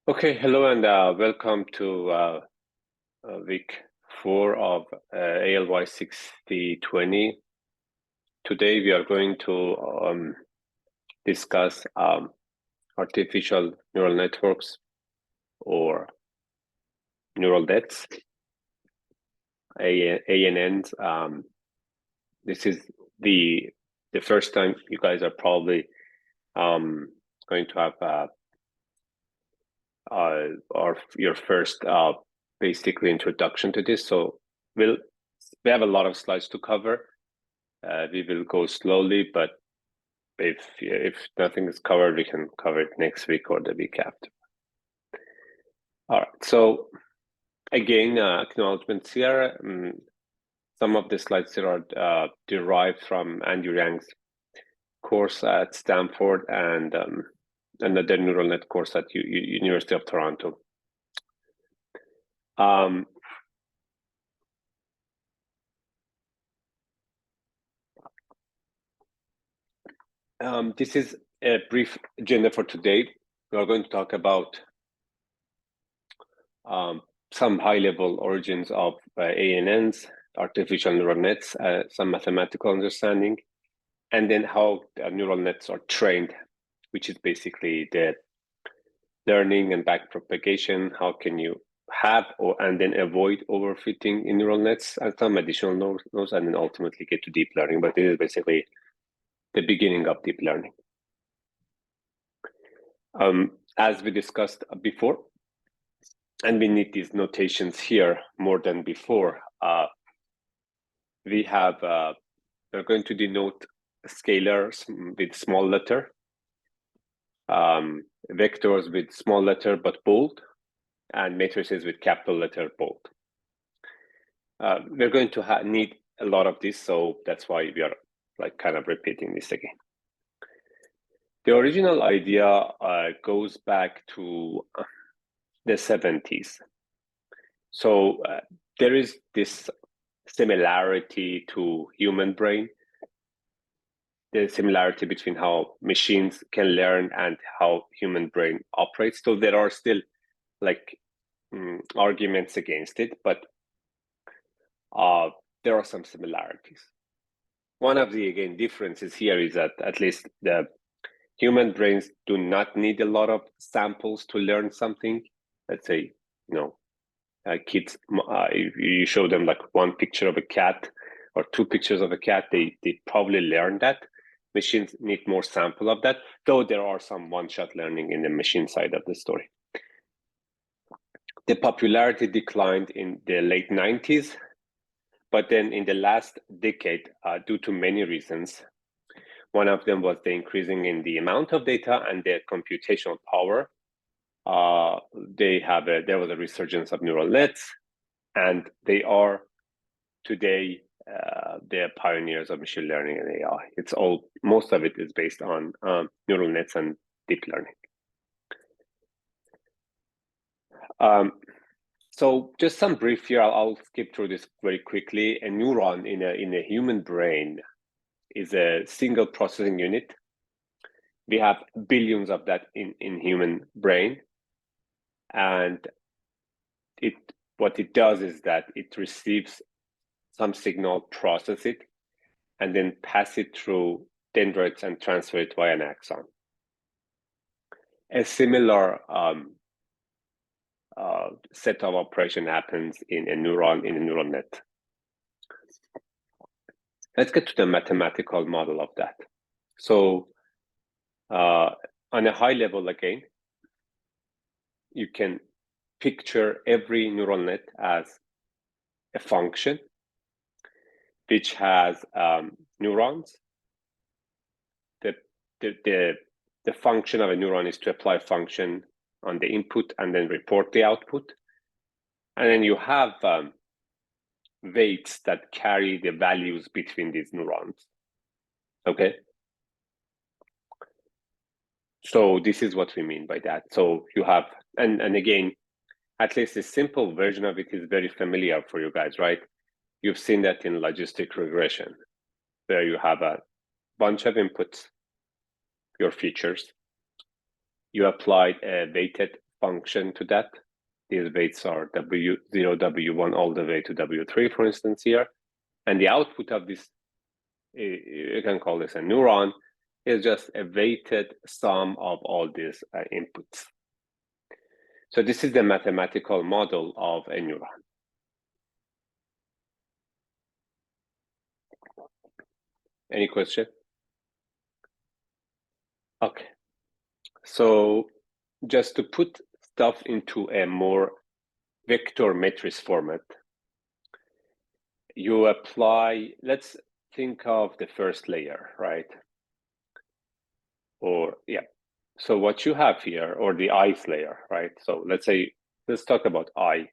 Okay, hello and welcome to week 4 of ALY 6020. Today we are going to discuss artificial neural networks or neural nets, ANNs. This is the first time you guys are probably going to have your first basically introduction to this. So we have a lot of slides to cover. We will go slowly, but if nothing is covered, we can cover it next week or the week after. All right. So again, acknowledgements here. Some of the slides here are derived from Andrew Yang's course at Stanford and another neural net course at University of Toronto. This is a brief agenda for today. We are going to talk about some high-level origins of ANNs, artificial neural nets, some mathematical understanding, and then how neural nets are trained, which is basically the learning and backpropagation. How can you have and then avoid overfitting in neural nets, and some additional nodes, and then ultimately get to deep learning. But this is basically the beginning of deep learning. As we discussed before, and we need these notations here more than before, we're going to denote scalars with small letter, vectors with small letter but bold, and matrices with capital letter bold. We're going to need a lot of this, so that's why we are kind of repeating this again. The original idea goes back to the 70s. So there is this similarity to human brain, the similarity between how machines can learn and how human brain operates. So there are still arguments against it, but there are some similarities. One of the, again, differences here is that at least the human brains do not need a lot of samples to learn something. Let's say, kids, if you show them one picture of a cat or two pictures of a cat, they probably learn that. Machines need more sample of that, though there are some one-shot learning in the machine side of the story. The popularity declined in the late 90s, but then in the last decade, due to many reasons, one of them was the increasing in the amount of data and the computational power. There was a resurgence of neural nets, and they are today the pioneers of machine learning and AI. Most of it is based on neural nets and deep learning. So just some brief here. I'll skip through this very quickly. A neuron in a human brain is a single processing unit. We have billions of that in human brain, and what it does is that it receives some signal, process it, and then pass it through dendrites and transfer it via an axon. A similar set of operation happens in a neuron, in a neural net. Let's get to the mathematical model of that. So on a high level, again, you can picture every neural net as a function which has neurons. The function of a neuron is to apply a function on the input and then report the output. And then you have weights that carry the values between these neurons. Okay? So this is what we mean by that. So you have, and again, at least a simple version of it is very familiar for you guys, right? You've seen that in logistic regression, where you have a bunch of inputs, your features. You applied a weighted function to that. These weights are W0, W1, all the way to W3, for instance, here. And the output of this, you can call this a neuron, is just a weighted sum of all these inputs. So this is the mathematical model of a neuron. Any question? Okay. So just to put stuff into a more vector matrix format, you apply, let's think of the first layer, right? Or, yeah. So what you have here, or the ith layer, right? So let's say, let's talk about I,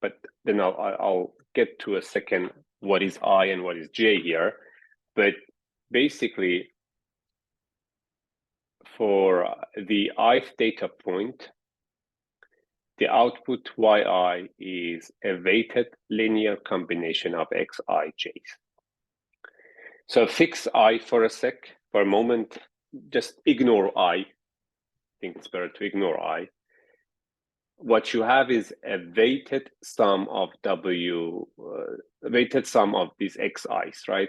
but then I'll get to a second what is I and what is J here. But basically, for the ith data point, the output yi is a weighted linear combination of xij's. So fix I for a moment, just ignore I. I think it's better to ignore I. What you have is a weighted sum of weighted sum of these xi's, right?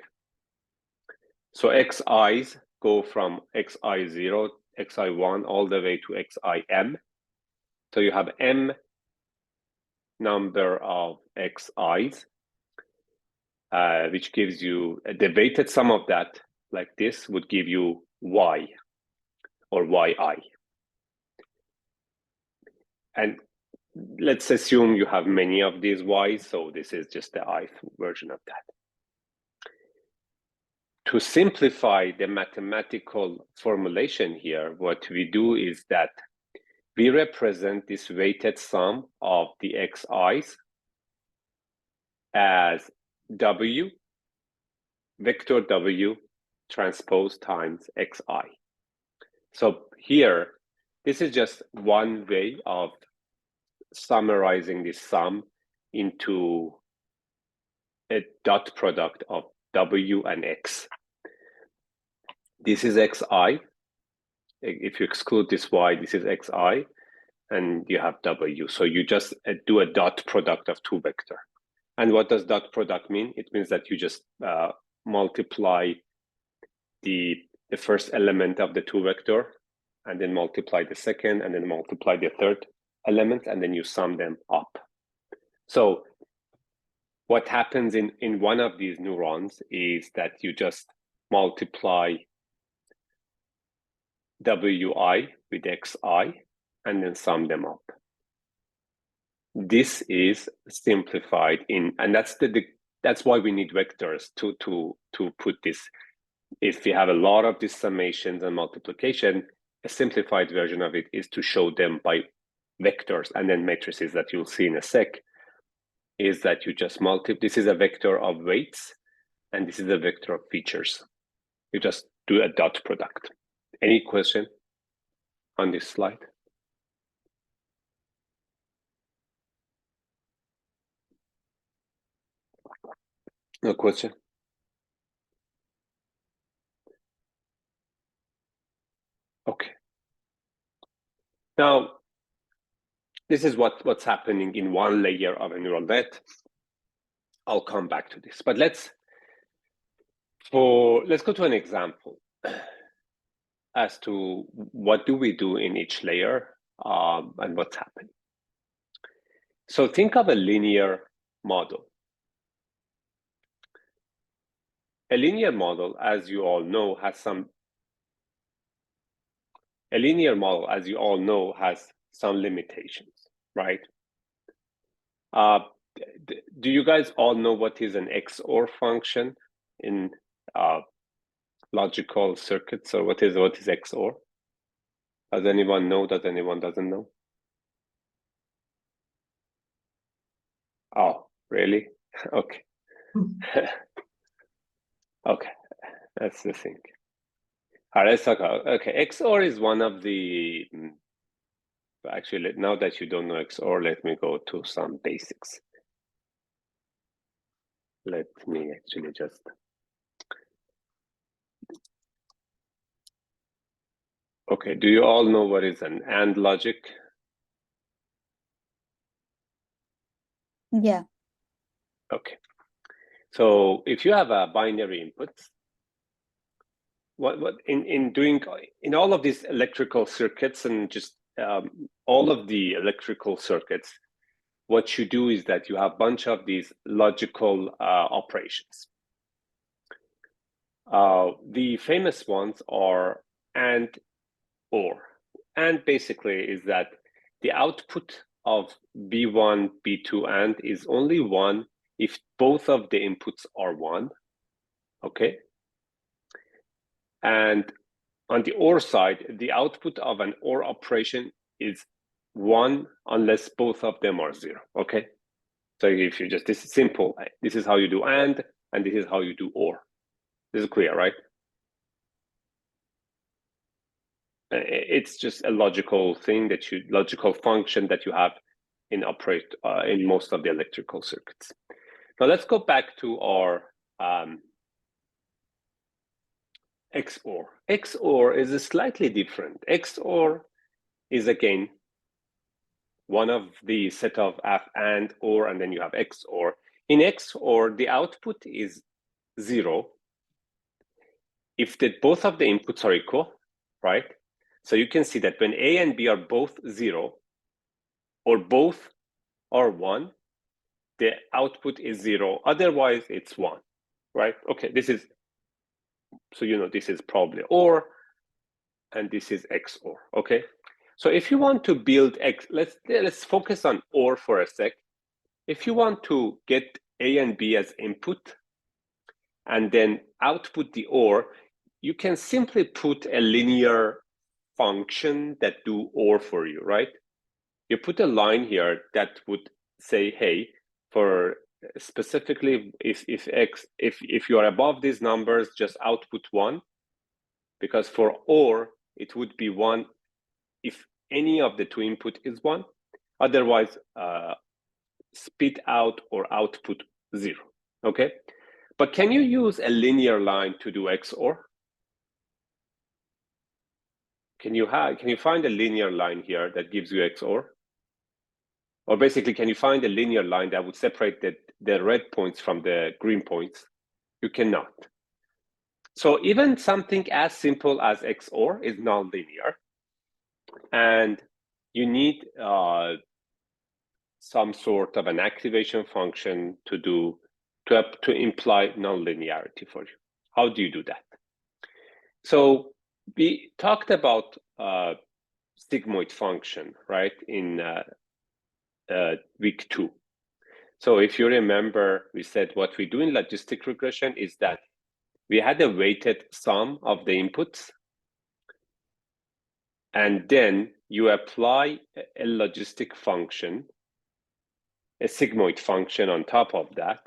So xi's go from xi0, xi1, all the way to xim. So you have m number of xi's, which gives you the weighted sum of that, like this, would give you y, or yi. And let's assume you have many of these y's, so this is just the ith version of that. To simplify the mathematical formulation here, what we do is that we represent this weighted sum of the xi's as w, vector w transpose times xi. So here, this is just one way of summarizing this sum into a dot product of w and x. This is xi. If you exclude this y, this is xi, and you have w. So you just do a dot product of two vector. And what does dot product mean? It means that you just multiply the first element of the two vector, and then multiply the second, and then multiply the third element, and then you sum them up. So what happens in one of these neurons is that you just multiply wi with xi, and then sum them up. This is simplified and that's why we need vectors to put this. If we have a lot of these summations and multiplication, a simplified version of it is to show them by vectors and then matrices that you'll see in a sec, is that you just this is a vector of weights, and this is a vector of features. You just do a dot product. Any question on this slide? No question? Okay. Now, this is what's happening in one layer of a neural net. I'll come back to this, but let's go to an example as to what do we do in each layer and what's happening. So think of a linear model. A linear model, as you all know, has some limitations, right? Do you guys all know what is an XOR function in logical circuits, or what is XOR? Does anyone know? Does anyone doesn't know? Oh, really? Okay. Okay, that's the thing. All right, let's talk about, okay, XOR is one of the, actually, now that you don't know XOR, let me go to some basics. Let me actually just, okay, do you all know what is an AND logic? Yeah. Okay. So if you have a binary input, what in all of these electrical circuits and just all of the electrical circuits, what you do is that you have a bunch of these logical operations. The famous ones are AND, OR. AND basically is that the output of B1, B2 AND is only one if both of the inputs are one, okay? And on the OR side, the output of an OR operation is one unless both of them are zero, okay? So if you just, this is simple. This is how you do AND, and this is how you do OR. This is clear, right? It's just a logical thing that logical function that you have in in most of the electrical circuits. Now let's go back to our XOR. XOR is slightly different. XOR is again one of the set of AND, OR, and then you have XOR. In XOR, the output is zero if both of the inputs are equal, right? So you can see that when A and B are both zero, or both are one, the output is zero. Otherwise, it's one, right? Okay, this is, so you know, this is probably OR, and this is XOR, okay? So if you want to build let's focus on OR for a sec. If you want to get A and B as input, and then output the OR, you can simply put a linear function that do OR for you, right? You put a line here that would say, hey, for specifically if you are above these numbers, just output one, because for OR it would be one if any of the two input is one. Otherwise, spit out or output zero. Okay, but can you use a linear line to do XOR? Can you find a linear line here that gives you XOR? Or basically, can you find a linear line that would separate the red points from the green points? You cannot. So even something as simple as XOR is nonlinear, and you need some sort of an activation function to imply nonlinearity for you. How do you do that? So we talked about sigmoid function, right, in week 2. So if you remember, we said what we do in logistic regression is that we had a weighted sum of the inputs, and then you apply a logistic function, a sigmoid function on top of that.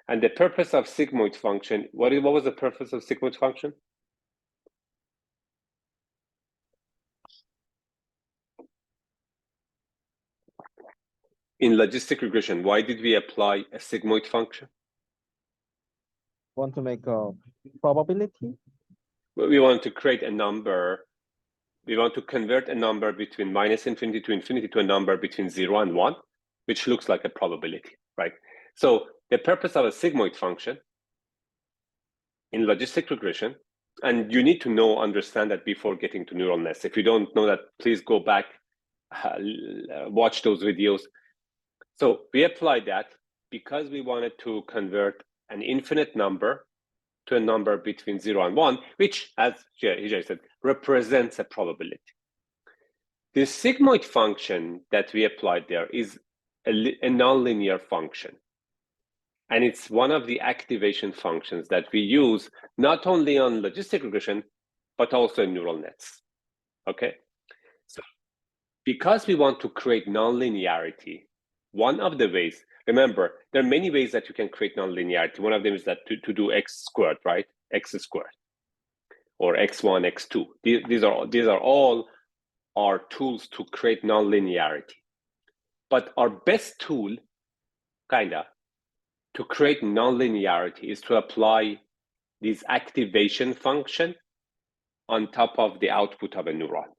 And the purpose of sigmoid function, what was the purpose of sigmoid function? In logistic regression, why did we apply a sigmoid function? Want to make a probability? We want to create a number. We want to convert a number between -infinity to infinity to a number between 0 and 1, which looks like a probability, right? So the purpose of a sigmoid function in logistic regression, and you need to understand that before getting to neural nets. If you don't know that, please go back, watch those videos. So we applied that because we wanted to convert an infinite number to a number between 0 and 1, which, as Hijay said, represents a probability. The sigmoid function that we applied there is a nonlinear function. And it's one of the activation functions that we use not only on logistic regression, but also in neural nets, okay? So because we want to create nonlinearity, one of the ways, remember, there are many ways that you can create nonlinearity. One of them is that to do x squared, right? X squared, or x1, x2. These are all our tools to create nonlinearity. But our best tool, to create nonlinearity is to apply this activation function on top of the output of a neuron.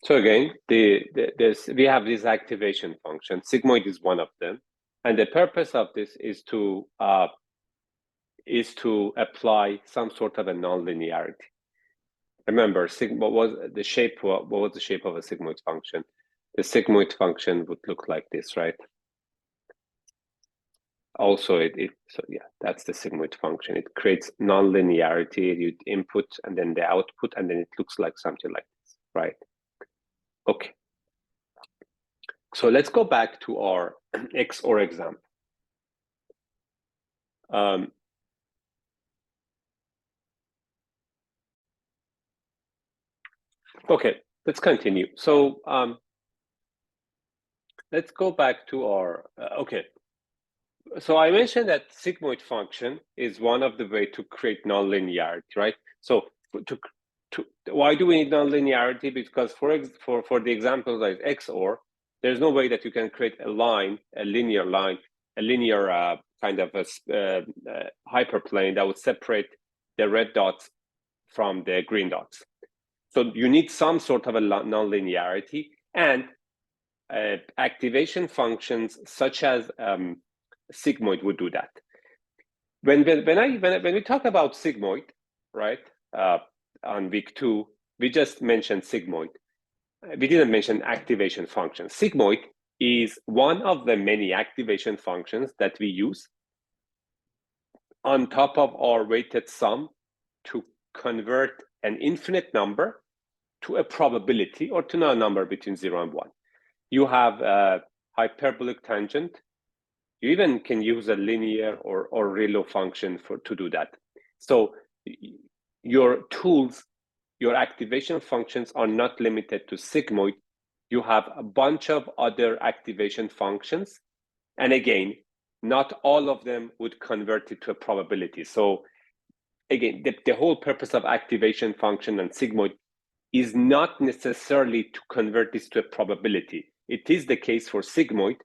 So again, we have this activation function. Sigmoid is one of them, and the purpose of this is to apply some sort of a nonlinearity. Remember, what was the shape? What was the shape of a sigmoid function? The sigmoid function would look like this, right? Also, so yeah, that's the sigmoid function. It creates nonlinearity. You input and then the output, and then it looks like something like this, right? Okay. So let's go back to our XOR example. Okay, let's continue. So let's go back to our, okay. So I mentioned that sigmoid function is one of the way to create nonlinearity, right? So why do we need nonlinearity? Because for the examples like XOR, there's no way that you can create a line, a linear line, a linear kind of a hyperplane that would separate the red dots from the green dots. So you need some sort of a nonlinearity, and activation functions such as sigmoid would do that. When we talk about sigmoid, right, on week 2, we just mentioned sigmoid. We didn't mention activation function. Sigmoid is one of the many activation functions that we use on top of our weighted sum to convert an infinite number to a probability or to a number between 0 and 1. You have a hyperbolic tangent. You even can use a linear or ReLU function to do that. So your tools, your activation functions are not limited to sigmoid. You have a bunch of other activation functions. And again, not all of them would convert it to a probability. So again, the whole purpose of activation function and sigmoid is not necessarily to convert this to a probability. It is the case for sigmoid,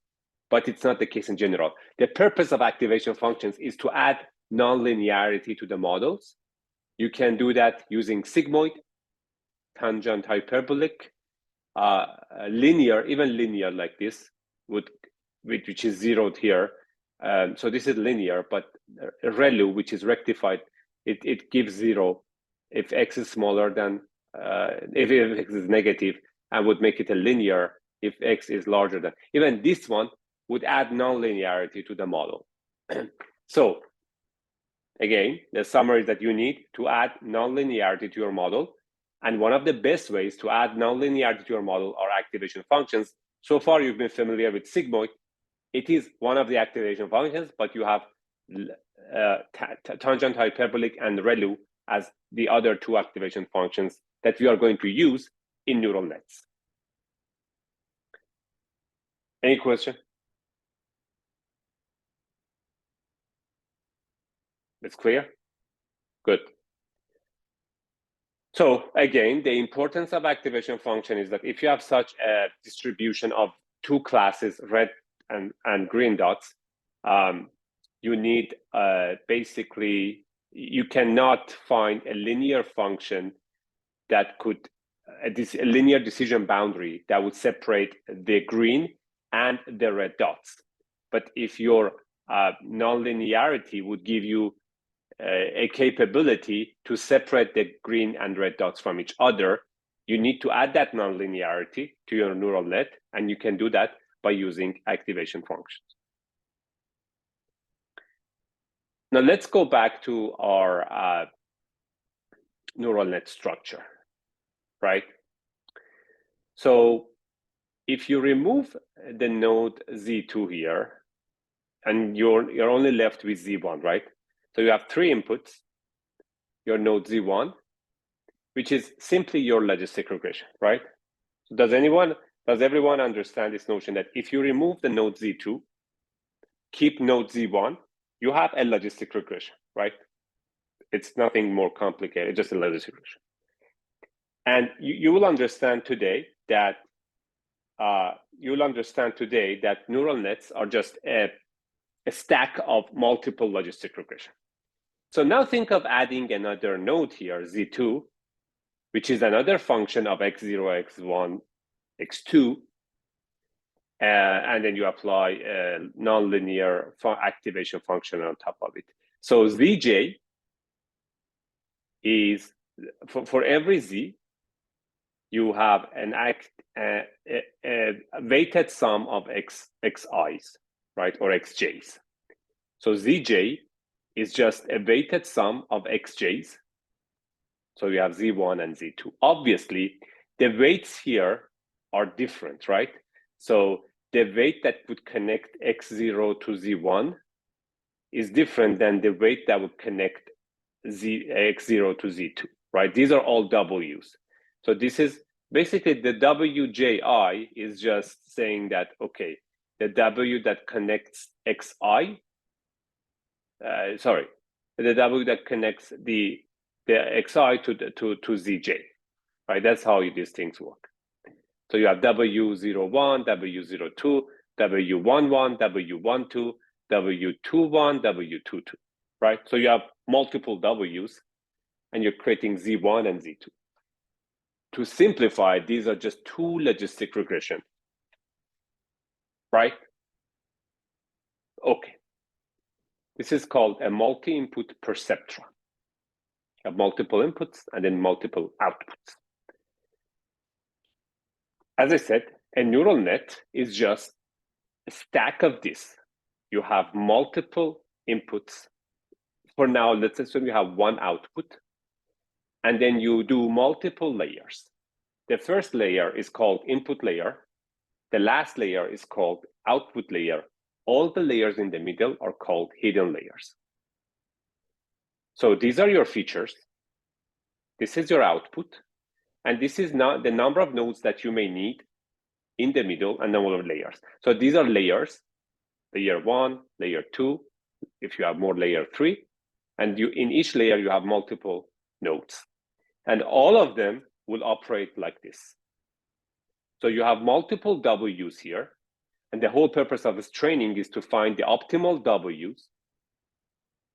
but it's not the case in general. The purpose of activation functions is to add nonlinearity to the models. You can do that using sigmoid, tangent hyperbolic, linear, even linear like this, which is zeroed here. So this is linear, but ReLU, which is rectified, it gives 0 if x is smaller than, if x is negative, and would make it a linear if x is larger than. Even this one would add nonlinearity to the model. So again, the summary that you need to add nonlinearity to your model. And one of the best ways to add nonlinearity to your model are activation functions. So far, you've been familiar with sigmoid. It is one of the activation functions, but you have tangent hyperbolic and ReLU as the other 2 activation functions that we are going to use in neural nets. Any question? It's clear? Good. So again, the importance of activation function is that if you have such a distribution of 2 classes, red and green dots, you need basically, you cannot find a linear function that could, a linear decision boundary that would separate the green and the red dots. But if your nonlinearity would give you a capability to separate the green and red dots from each other, you need to add that nonlinearity to your neural net, and you can do that by using activation functions. Now let's go back to our neural net structure, right? So if you remove the node Z2 here, and you're only left with Z1, right? So you have 3 inputs, your node Z1, which is simply your logistic regression, right? So does everyone understand this notion that if you remove the node Z2, keep node Z1, you have a logistic regression, right? It's nothing more complicated, just a logistic regression. And you will understand today that neural nets are just a stack of multiple logistic regression. So now think of adding another node here, Z2, which is another function of x0, x1, x2, and then you apply a nonlinear activation function on top of it. So Zj is, for every Z, you have a weighted sum of xi's, right, or xj's. So Zj is just a weighted sum of xj's. So you have Z1 and Z2. Obviously, the weights here are different, right? So the weight that would connect x0 to Z1 is different than the weight that would connect x0 to Z2, right? These are all W's. So this is basically the Wji is just saying that, okay, the W that connects xi, the W that connects the xi to Zj, right? That's how these things work. So you have W01, W02, W11, W12, W21, W22, right? So you have multiple W's and you're creating Z1 and Z2. To simplify, these are just two logistic regression, right? Okay. This is called a multi-input perceptron. You have multiple inputs and then multiple outputs. As I said, a neural net is just a stack of this. You have multiple inputs. For now, let's assume you have one output, and then you do multiple layers. The first layer is called input layer. The last layer is called output layer. All the layers in the middle are called hidden layers. So these are your features. This is your output. And this is not the number of nodes that you may need in the middle and number of layers. So these are layers, layer 1, layer 2, if you have more, layer 3. And in each layer, you have multiple nodes. And all of them will operate like this. So you have multiple W's here. And the whole purpose of this training is to find the optimal W's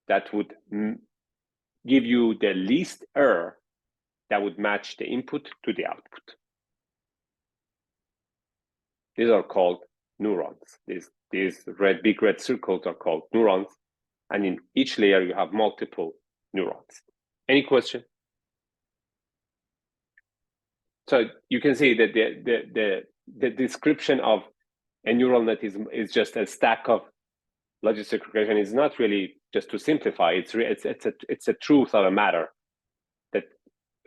that would give you the least error that would match the input to the output. These are called neurons. These big red circles are called neurons. And in each layer, you have multiple neurons. Any question? So you can see that the description of a neural net is just a stack of logistic regression. Is not really just to simplify. It's a truth of a matter that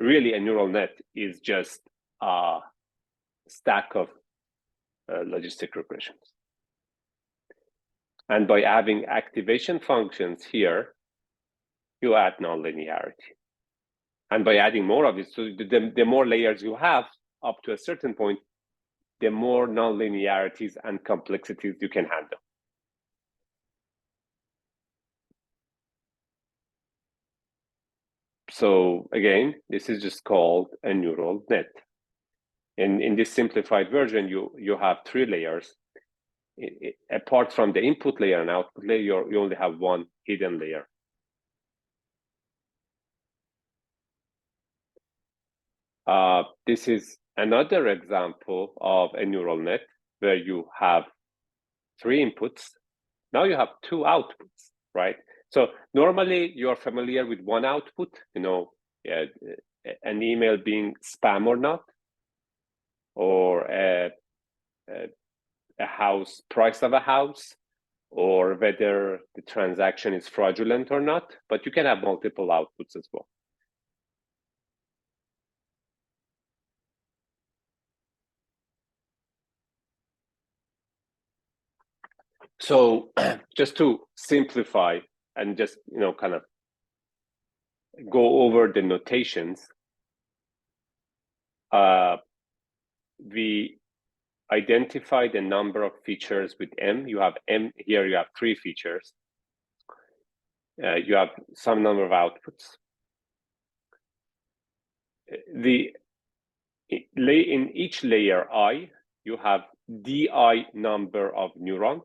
really a neural net is just a stack of logistic regressions. And by having activation functions here, you add nonlinearity. And by adding more of it, so the more layers you have up to a certain point, the more nonlinearities and complexities you can handle. So again, this is just called a neural net. In this simplified version, you have 3 layers. Apart from the input layer and output layer, you only have one hidden layer. This is another example of a neural net where you have 3 inputs. Now you have 2 outputs, right? So normally you're familiar with one output, an email being spam or not, or a house, price of a house, or whether the transaction is fraudulent or not, but you can have multiple outputs as well. So just to simplify and just, kind of go over the notations, we identify the number of features with M. You have M here, you have 3 features. You have some number of outputs. In each layer I, you have di number of neurons.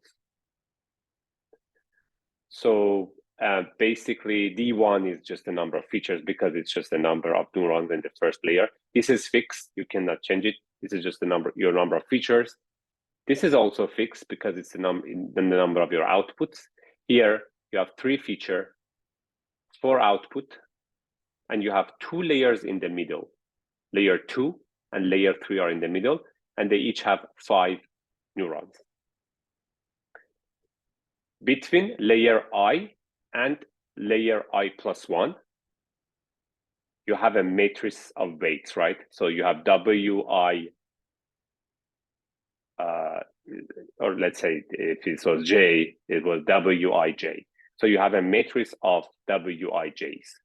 So basically D1 is just the number of features because it's just the number of neurons in the first layer. This is fixed, you cannot change it. This is just the number, your number of features. This is also fixed because it's the number of your outputs. Here you have 3 features, 4 output, and you have 2 layers in the middle. Layer 2 and layer 3 are in the middle, and they each have 5 neurons. Between layer I and layer I plus 1, you have a matrix of weights, right? So you have Wi, or let's say if it was J, it was Wij. So you have a matrix of Wij's,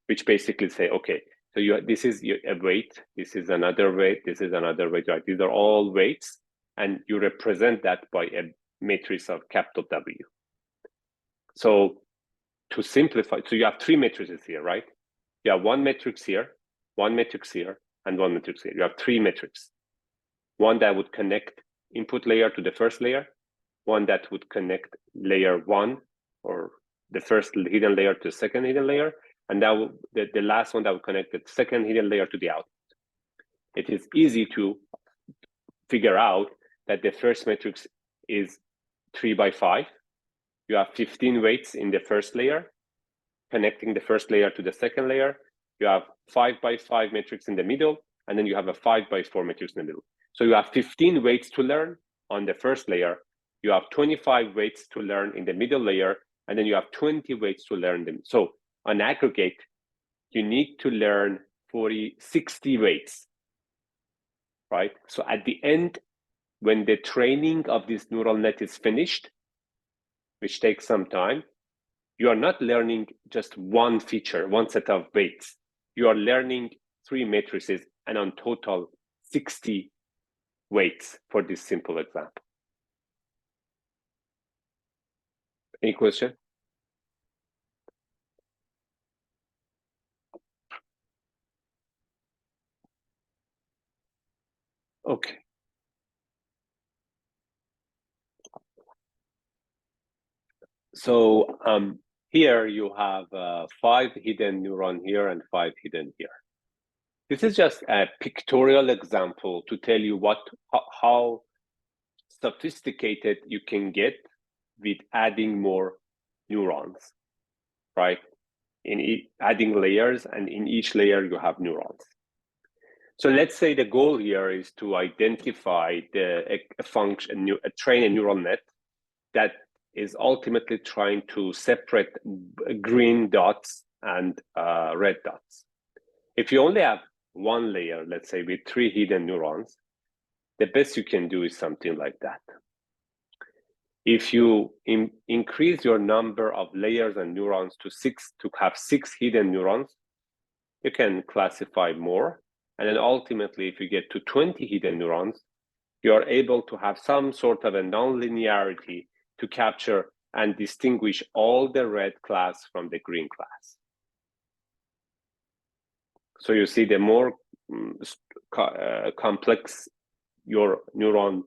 which basically say, okay, so this is a weight, this is another weight, this is another weight, right? These are all weights, and you represent that by a matrix of capital W. So to simplify, so you have 3 matrices here, right? You have 1 matrix here, 1 matrix here, and 1 matrix here. You have 3 matrices. One that would connect input layer to the first layer, one that would connect layer 1 or the first hidden layer to the second hidden layer, and that would, the last one that would connect the second hidden layer to the output. It is easy to figure out that the first matrix is 3 by 5. You have 15 weights in the first layer, connecting the first layer to the second layer. You have 5 by 5 matrix in the middle, and then you have a 5 by 4 matrix in the middle. So you have 15 weights to learn on the first layer. You have 25 weights to learn in the middle layer, and then you have 20 weights to learn them. So on aggregate, you need to learn 60 weights, right? So at the end, when the training of this neural net is finished, which takes some time, you are not learning just one feature, one set of weights. You are learning 3 matrices and on total 60 weights for this simple example. Any question? Okay. So here you have 5 hidden neurons here and 5 hidden here. This is just a pictorial example to tell you how sophisticated you can get with adding more neurons, right? Adding layers, and in each layer you have neurons. So let's say the goal here is to identify train a neural net that is ultimately trying to separate green dots and red dots. If you only have 1 layer, let's say with 3 hidden neurons, the best you can do is something like that. If you increase your number of layers and neurons to 6, to have 6 hidden neurons, you can classify more. And then ultimately, if you get to 20 hidden neurons, you are able to have some sort of a non-linearity to capture and distinguish all the red class from the green class. So you see, the more complex your neural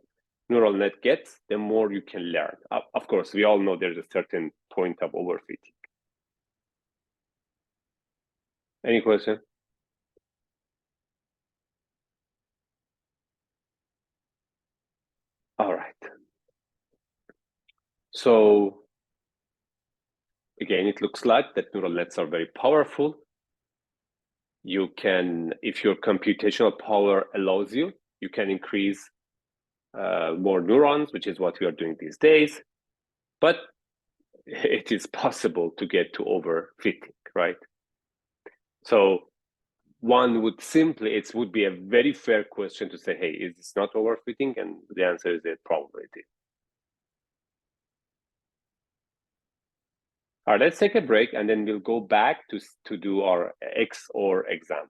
net gets, the more you can learn. Of course, we all know there's a certain point of overfitting. Any question? All right. So again, it looks like that neural nets are very powerful. You can, if your computational power allows you, you can increase more neurons, which is what we are doing these days. But it is possible to get to overfitting, right? So one would simply, it would be a very fair question to say, hey, is this not overfitting? And the answer is that probably it is. All right, let's take a break, and then we'll go back to do our XOR example.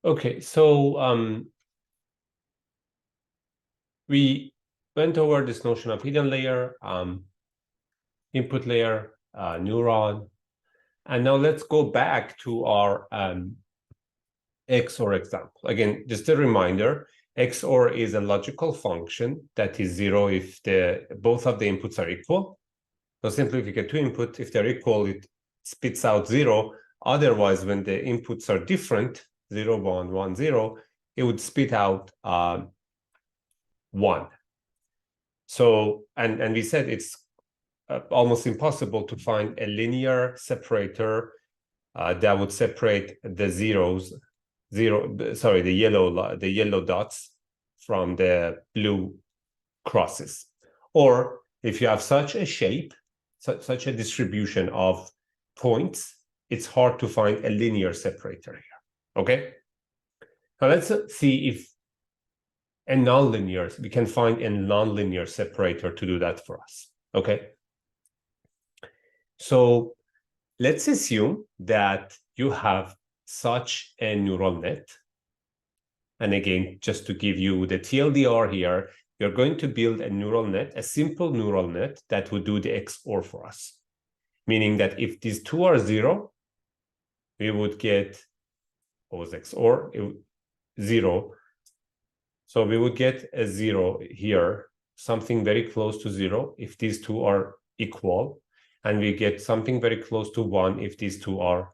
Okay, so we went over this notion of hidden layer, input layer, neuron, And now let's go back to our XOR example. Again, just a reminder, XOR is a logical function that is 0 if both of the inputs are equal. So simply if you get two inputs, if they're equal, it spits out 0. Otherwise, when the inputs are different, 0, 1, 1, 0, it would spit out 1. So, and we said it's almost impossible to find a linear separator that would separate the the yellow dots from the blue crosses. Or if you have such a shape, such a distribution of points, it's hard to find a linear separator here. Okay? Now let's see if we can find a nonlinear separator to do that for us. Okay? So let's assume that you have such a neural net. And again, just to give you the TLDR here, you're going to build a neural net, a simple neural net that would do the XOR for us. Meaning that if these two are 0, we would get, what was XOR? 0. So we would get a 0 here, something very close to 0 if these two are equal. And we get something very close to 1 if these two are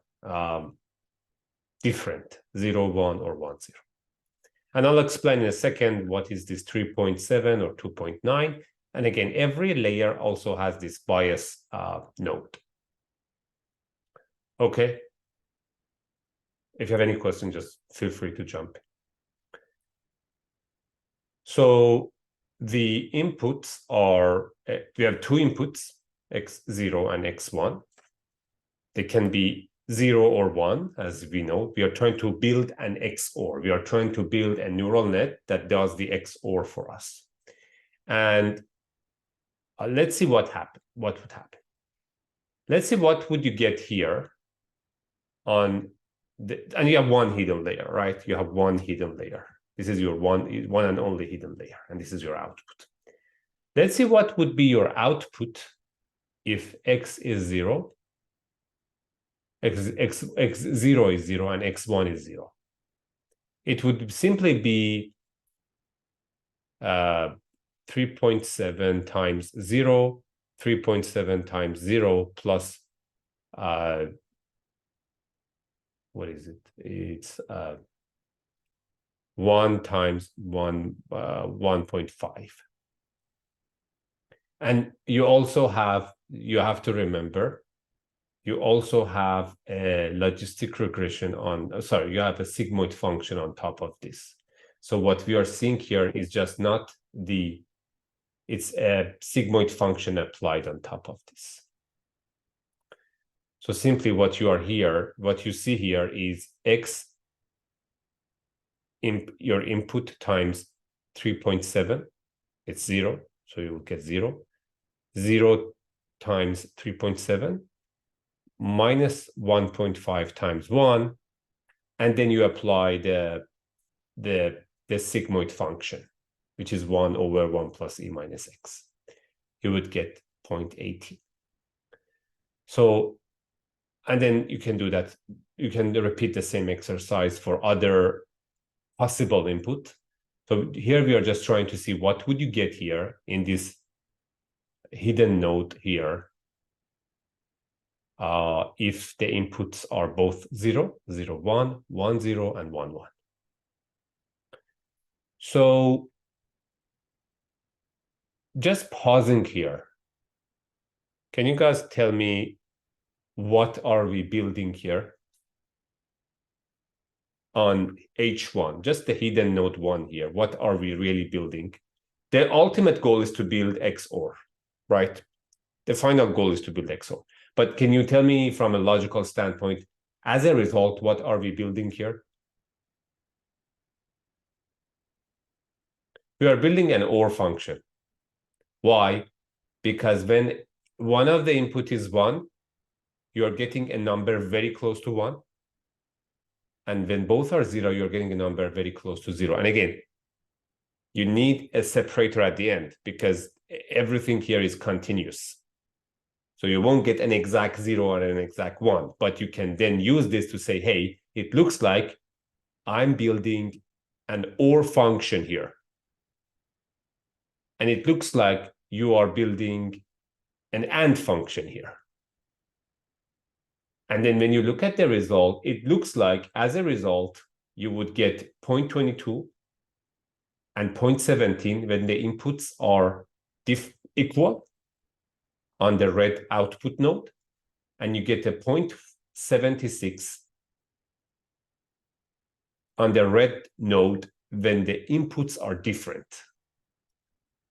different, 0, 1, or 1, 0. And I'll explain in a second what is this 3.7 or 2.9. And again, every layer also has this bias node. Okay. If you have any questions, just feel free to jump in. So the inputs are, we have two inputs, x0 and x1. They can be 0 or 1, as we know. We are trying to build an XOR. We are trying to build a neural net that does the XOR for us. And let's see what would happen. Let's see what would you get here on and you have one hidden layer, right? You have one hidden layer. This is your one and only hidden layer, and this is your output. Let's see what would be your output if x is 0, x0 is 0, and x1 is 0. It would simply be 3.7 times 0, 3.7 times 0 plus, what is it? It's 1 times 1.5. And you have to remember, you also have a logistic regression you have a sigmoid function on top of this. So what we are seeing here is just not it's a sigmoid function applied on top of this. So simply what you see here is your input times 3.7, it's 0, so you will get 0. 0 times 3.7 minus 1.5 times 1, and then you apply the sigmoid function, which is 1 over 1 plus e minus x. You would get 0.80. So, and then you can do that. You can repeat the same exercise for other possible input. So here we are just trying to see what would you get here in this hidden node here if the inputs are both 0, 0, 1, 1, 0, and 1, 1. So just pausing here, can you guys tell me what are we building here on H1, just the hidden node 1 here? What are we really building? The ultimate goal is to build XOR, right? The final goal is to build XOR. But can you tell me from a logical standpoint, as a result, what are we building here? We are building an OR function. Why? Because when one of the input is 1, you are getting a number very close to 1. And when both are 0, you're getting a number very close to 0. And again, you need a separator at the end because everything here is continuous. So you won't get an exact 0 or an exact 1, but you can then use this to say, hey, it looks like I'm building an OR function here. And it looks like you are building an AND function here. And then when you look at the result, it looks like as a result, you would get 0.22 and 0.17 when the inputs are equal on the red output node, and you get a 0.76 on the red node when the inputs are different.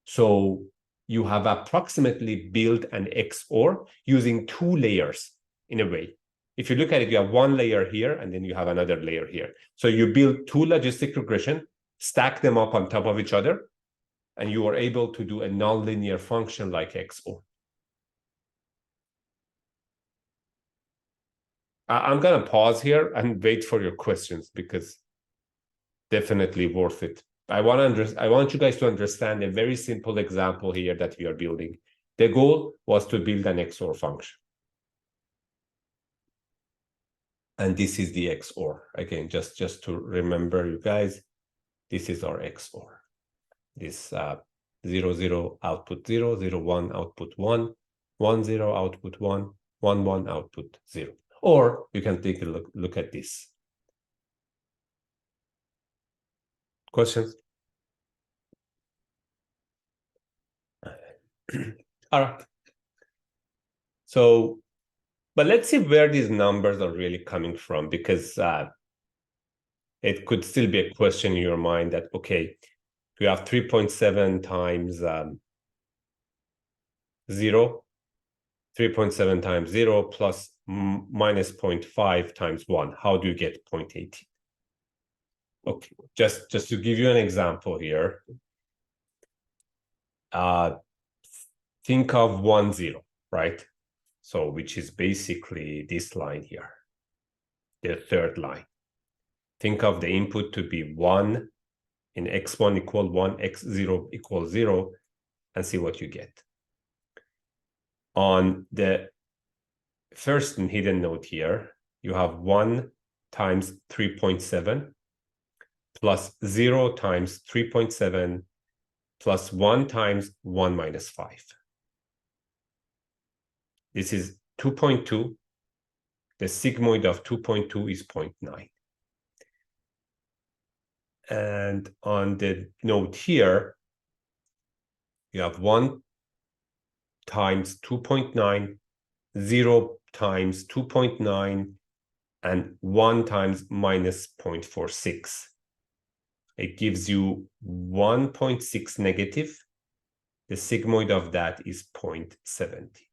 So you have approximately built an XOR using 2 layers in a way. If you look at it, you have 1 layer here, and then you have another layer here. So you build 2 logistic regression, stack them up on top of each other, and you are able to do a nonlinear function like XOR. I'm going to pause here and wait for your questions, because definitely worth it. I want you guys to understand a very simple example here that we are building. The goal was to build an XOR function. And this is the XOR. Again, just to remember you guys, this is our XOR. This 0, 0, output 0, 0, 1, output 1, 1, 0, output 1, 1, 1, output 0. Or you can take a look at this. Questions? All right. So, but let's see where these numbers are really coming from, because it could still be a question in your mind that, okay, we have 3.7 times 0, 3.7 times 0 plus minus 0.5 times 1. How do you get 0.18? Okay, just to give you an example here, think of 1, 0, right? So which is basically this line here, the third line. Think of the input to be 1 in x1 equal 1, x0 equals 0, and see what you get. On the first hidden node here, you have 1 times 3.7 plus 0 times 3.7 plus 1 times 1 minus 5. This is 2.2. The sigmoid of 2.2 is 0.9. And on the node here, you have 1 times 2.9, 0 times 2.9, and 1 times minus 0.46. It gives you 1.6 negative. The sigmoid of that is 0.70.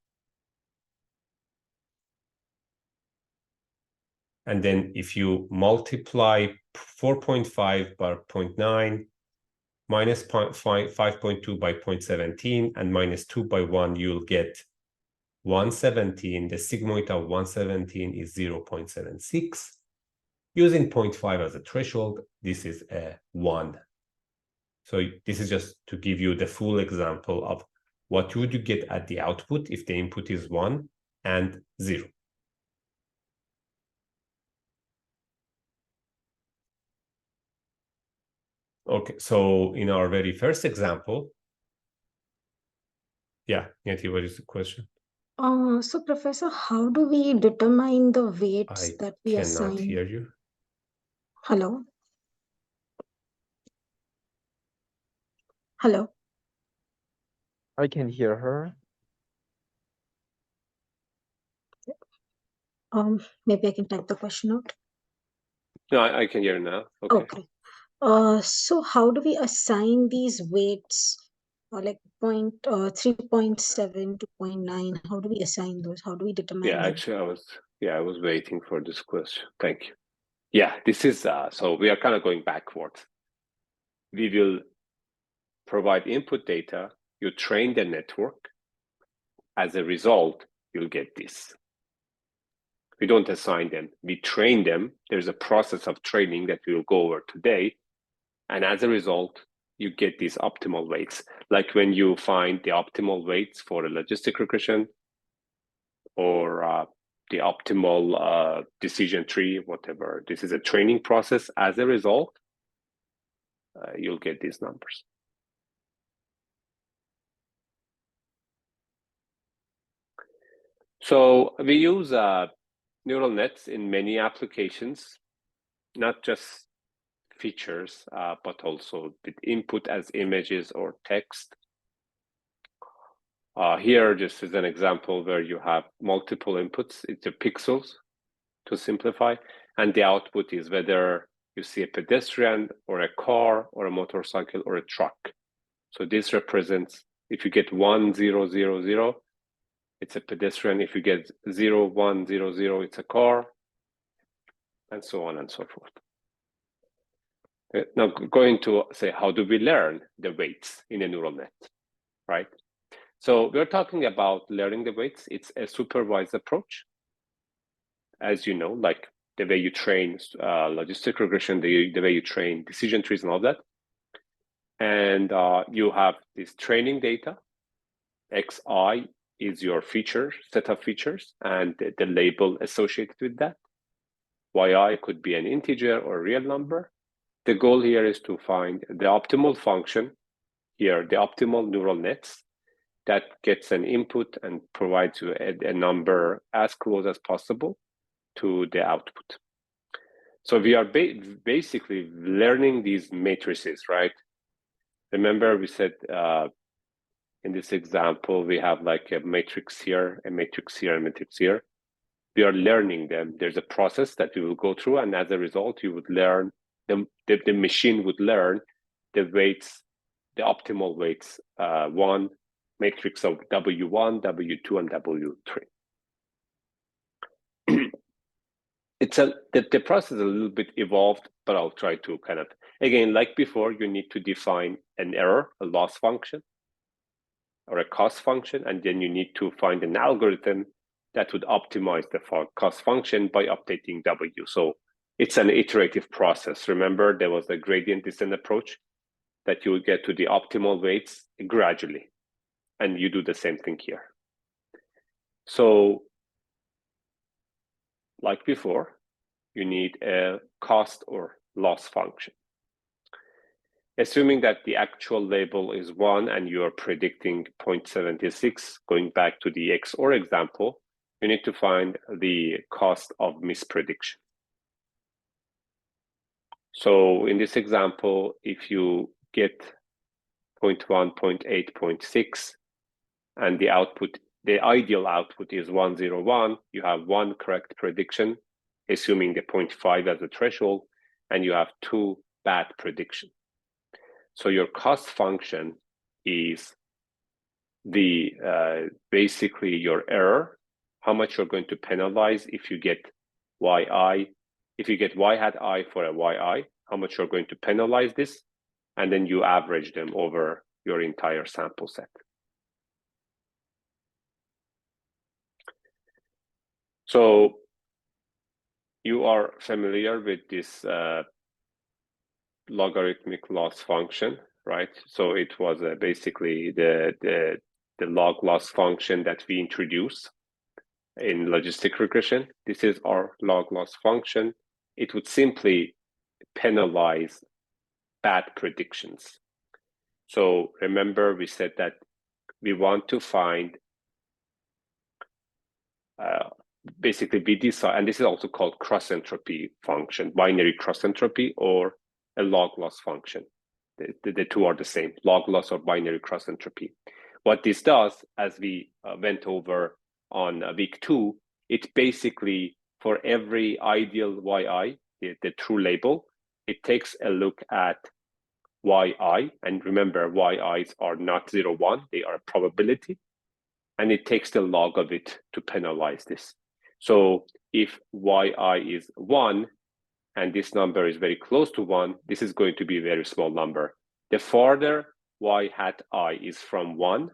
And then if you multiply 4.5 by 0.9, minus 5.2 by 0.17, and minus 2 by 1, you'll get 117. The sigmoid of 117 is 0.76. Using 0.5 as a threshold, this is a 1. So this is just to give you the full example of what would you get at the output if the input is 1 and 0. Okay, so in our very first example, yeah, Yati, what is the question? So Professor, how do we determine the weights that we assign? I cannot hear you. Hello? Hello? I can hear her. Maybe I can type the question out. No, I can hear now. Okay. Okay. So how do we assign these weights, like 3.7 to 0.9? How do we assign those? How do we determine Yeah, them? actually, I was waiting for this question. Thank you. Yeah, this is so we are kind of going backwards. We will provide input data. You train the network. As a result, you'll get this. We don't assign them. We train them. There's a process of training that we'll go over today. And as a result, you get these optimal weights. Like when you find the optimal weights for a logistic regression, or the optimal decision tree, whatever. This is a training process. As a result, you'll get these numbers. So we use neural nets in many applications, not just features, but also with input as images or text. Here, just as an example where you have multiple inputs, it's the pixels to simplify, and the output is whether you see a pedestrian or a car or a motorcycle or a truck. So this represents, if you get 1, 0, 0, 0, it's a pedestrian. If you get 0, 1, 0, 0, it's a car, and so on and so forth. Now, going to say, how do we learn the weights in a neural net, right? So we're talking about learning the weights. It's a supervised approach. As you know, like the way you train logistic regression, the way you train decision trees and all that. And you have this training data. Xi is your feature, set of features, and the label associated with that. Yi could be an integer or a real number. The goal here is to find the optimal function, here, the optimal neural nets, that gets an input and provides you a number as close as possible to the output. So we are basically learning these matrices, right? Remember we said in this example, we have like a matrix here, a matrix here, a matrix here. We are learning them. There's a process that you will go through, and as a result, you would learn, the machine would learn the weights, the optimal weights, one matrix of W1, W2, and W3. The process is a little bit evolved, but I'll try to kind of, again, like before, you need to define an error, a loss function, or a cost function, and then you need to find an algorithm that would optimize the cost function by updating W. So it's an iterative process. Remember, there was a gradient descent approach that you would get to the optimal weights gradually, and you do the same thing here. So like before, you need a cost or loss function. Assuming that the actual label is 1 and you are predicting 0.76, going back to the XOR example, you need to find the cost of misprediction. So in this example, if you get 0.1, 0.8, 0.6, and the output, the ideal output is 101, you have one correct prediction, assuming the 0.5 as a threshold, and you have 2 bad predictions. So your cost function is the basically your error, how much you're going to penalize if you get yi, if you get y hat I for a yi, how much you're going to penalize this, and then you average them over your entire sample set. So you are familiar with this logarithmic loss function, right? So it was basically the log loss function that we introduced in logistic regression. This is our log loss function. It would simply penalize bad predictions. So remember, we said that we want to find basically we decide, and this is also called cross entropy function, binary cross entropy, or a log loss function. The two are the same, log loss or binary cross entropy. What this does, as we went over on week 2, it basically, for every ideal yi, the true label, it takes a look at yi, and remember, yi's are not 0, 1, they are a probability, and it takes the log of it to penalize this. So if yi is 1, and this number is very close to 1, this is going to be a very small number. The farther y hat I is from 1,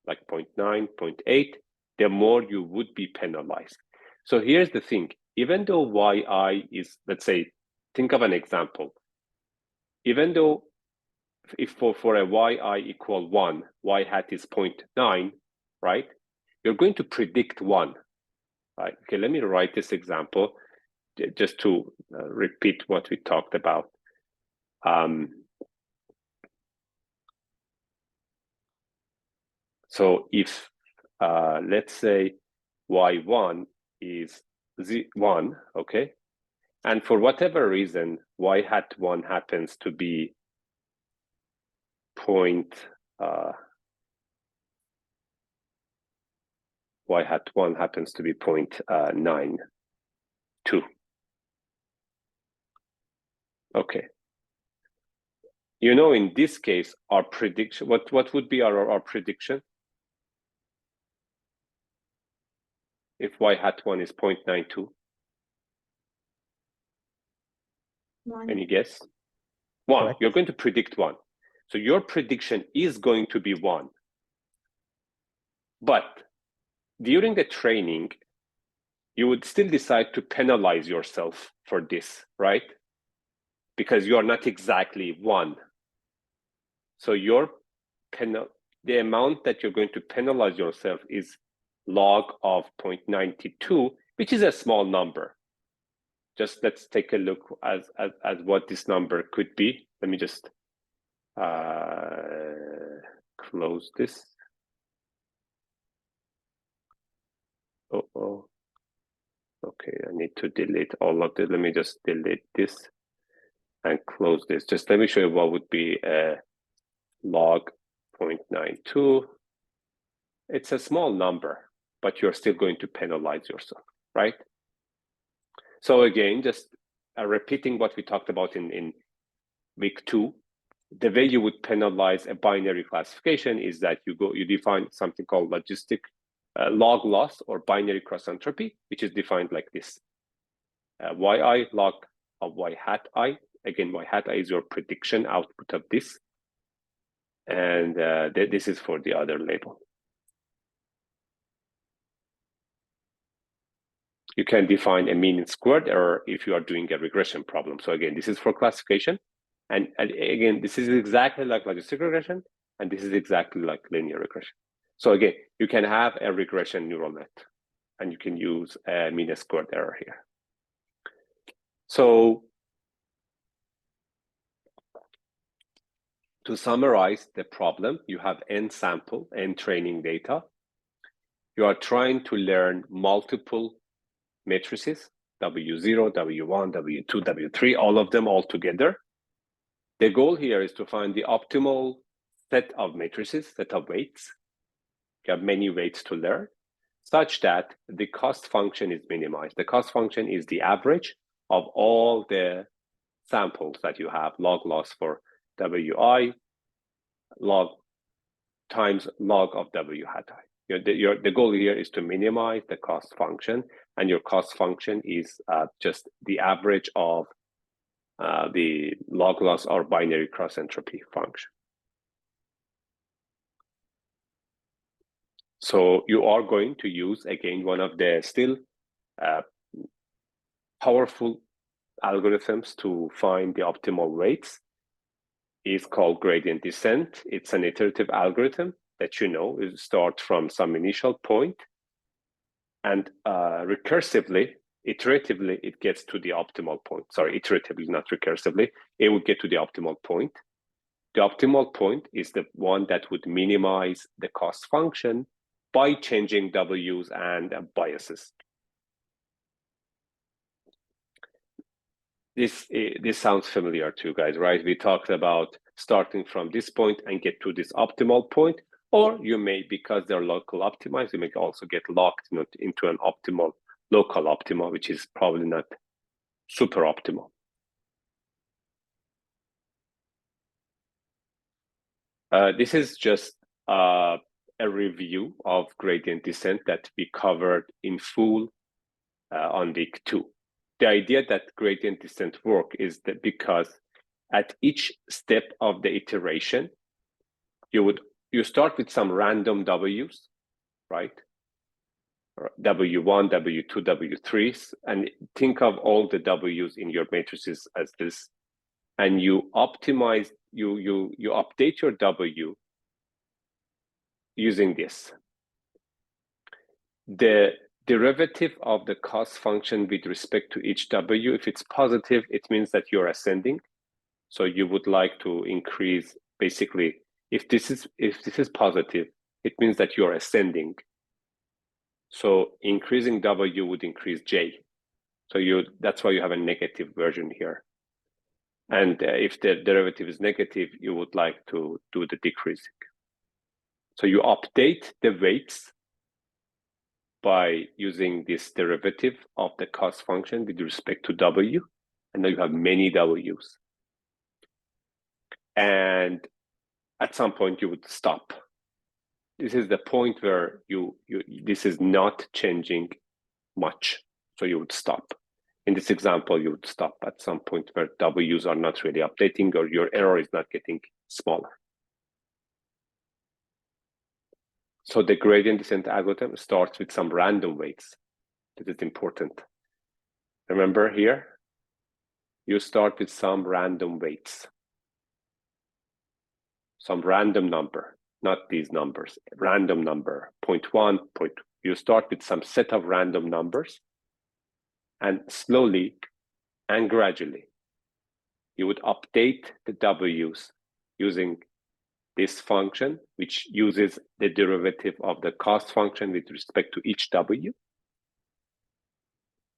like 0.9, 0.8, the more you would be penalized. So here's the thing, even though yi is, let's say, think of an example. Even though if for a yi equal 1, y hat is 0.9, right? you're going to predict 1. Right? Okay, let me write this example just to repeat what we talked about. So if, let's say, y1 is 1, okay? And for whatever reason, y hat 1 happens to be y hat 1 happens to be 0.92. Okay. You know, in this case, our prediction, what would be our prediction? If y hat 1 is 0.92? Any guess? 1. Correct. You're going to predict 1. So your prediction is going to be 1. But during the training, you would still decide to penalize yourself for this, right? Because you are not exactly 1. So the amount that you're going to penalize yourself is log of 0.92, which is a small number. Just let's take a look at what this number could be. Let me just close this. Oh, okay, I need to delete all of this. Let me just delete this and close this. Just let me show you what would be a log 0.92. It's a small number, but you're still going to penalize yourself, right? So again, just repeating what we talked about in week 2, the way you would penalize a binary classification is that you define something called logistic log loss or binary cross entropy, which is defined like this: yi log of y hat I. Again, y hat I is your prediction output of this, and this is for the other label. You can define a mean squared error if you are doing a regression problem. So again, this is for classification. And again, this is exactly like logistic regression, and this is exactly like linear regression. So again, you can have a regression neural net, and you can use a mean squared error here. So to summarize the problem, you have n sample, n training data. You are trying to learn multiple matrices, W0, W1, W2, W3, all of them all together. The goal here is to find the optimal set of matrices, set of weights. You have many weights to learn, such that the cost function is minimized. The cost function is the average of all the samples that you have, log loss for Wi, log times log of W hat I. The goal here is to minimize the cost function, and your cost function is just the average of the log loss or binary cross entropy function. So you are going to use, again, one of the still powerful algorithms to find the optimal weights. Is called gradient descent. It's an iterative algorithm that it starts from some initial point, and iteratively, it gets to the optimal point. Sorry, iteratively, not recursively. It would get to the optimal point. The optimal point is the one that would minimize the cost function by changing W's and biases. This sounds familiar to you guys, right? We talked about starting from this point and get to this optimal point, or you may, because they're local optimized, you may also get locked into an optimal, local optimal, which is probably not super optimal. This is just a review of gradient descent that we covered in full on week 2. The idea that gradient descent work is that because at each step of the iteration, you start with some random W's, right? W1, W2, W3s, and think of all the W's in your matrices as this, and you optimize, you update your W using this. the derivative of the cost function with respect to each W, if it's positive, it means that you're ascending. So you would like to increase, basically, if this is positive, it means that you're ascending. So increasing W would increase J. So that's why you have a negative version here. And if the derivative is negative, you would like to do the decreasing. So you update the weights by using this derivative of the cost function with respect to W, and now you have many W's. And at some point you would stop. This is the point where this is not changing much, so you would stop. In this example, you would stop at some point where W's are not really updating or your error is not getting smaller. So the gradient descent algorithm starts with some random weights. This is important. Remember here, you start with some random weights, some random number, not these numbers, random number, 0.1, you start with some set of random numbers, and slowly and gradually, you would update the W's using this function, which uses the derivative of the cost function with respect to each W.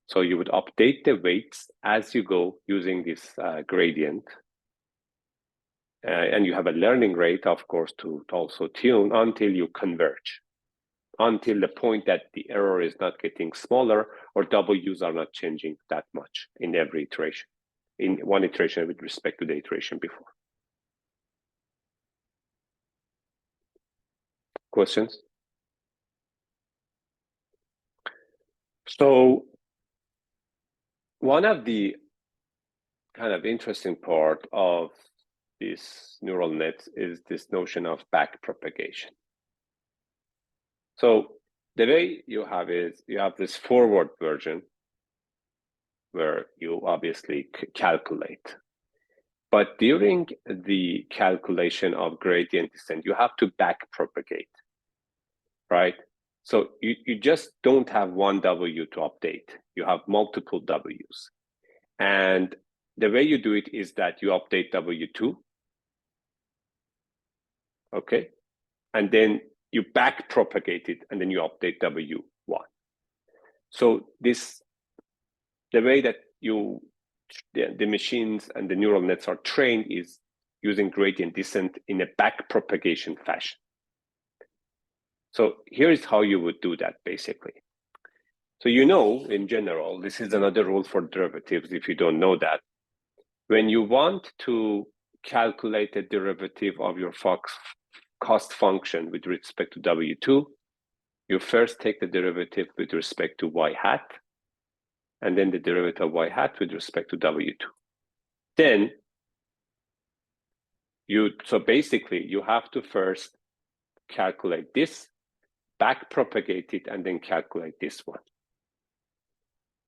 So you would update the weights as you go using this gradient. And you have a learning rate, of course, to also tune until you converge, until the point that the error is not getting smaller or W's are not changing that much in every iteration, in one iteration with respect to the iteration before. Questions? So one of the kind of interesting part of these neural nets is this notion of backpropagation. So the way you have is you have this forward version where you obviously calculate. But during the calculation of gradient descent, you have to backpropagate, right? So you just don't have one W to update. You have multiple W's. And the way you do it is that you update W2, okay? And then you backpropagate it, and then you update W1. So the way that the machines and the neural nets are trained is using gradient descent in a backpropagation fashion. So here is how you would do that, basically. So in general, this is another rule for derivatives, if you don't know that. When you want to calculate the derivative of your cost function with respect to W2, you first take the derivative with respect to y hat, and then the derivative of y hat with respect to W2. Then, so basically, you have to first calculate this, backpropagate it, and then calculate this one.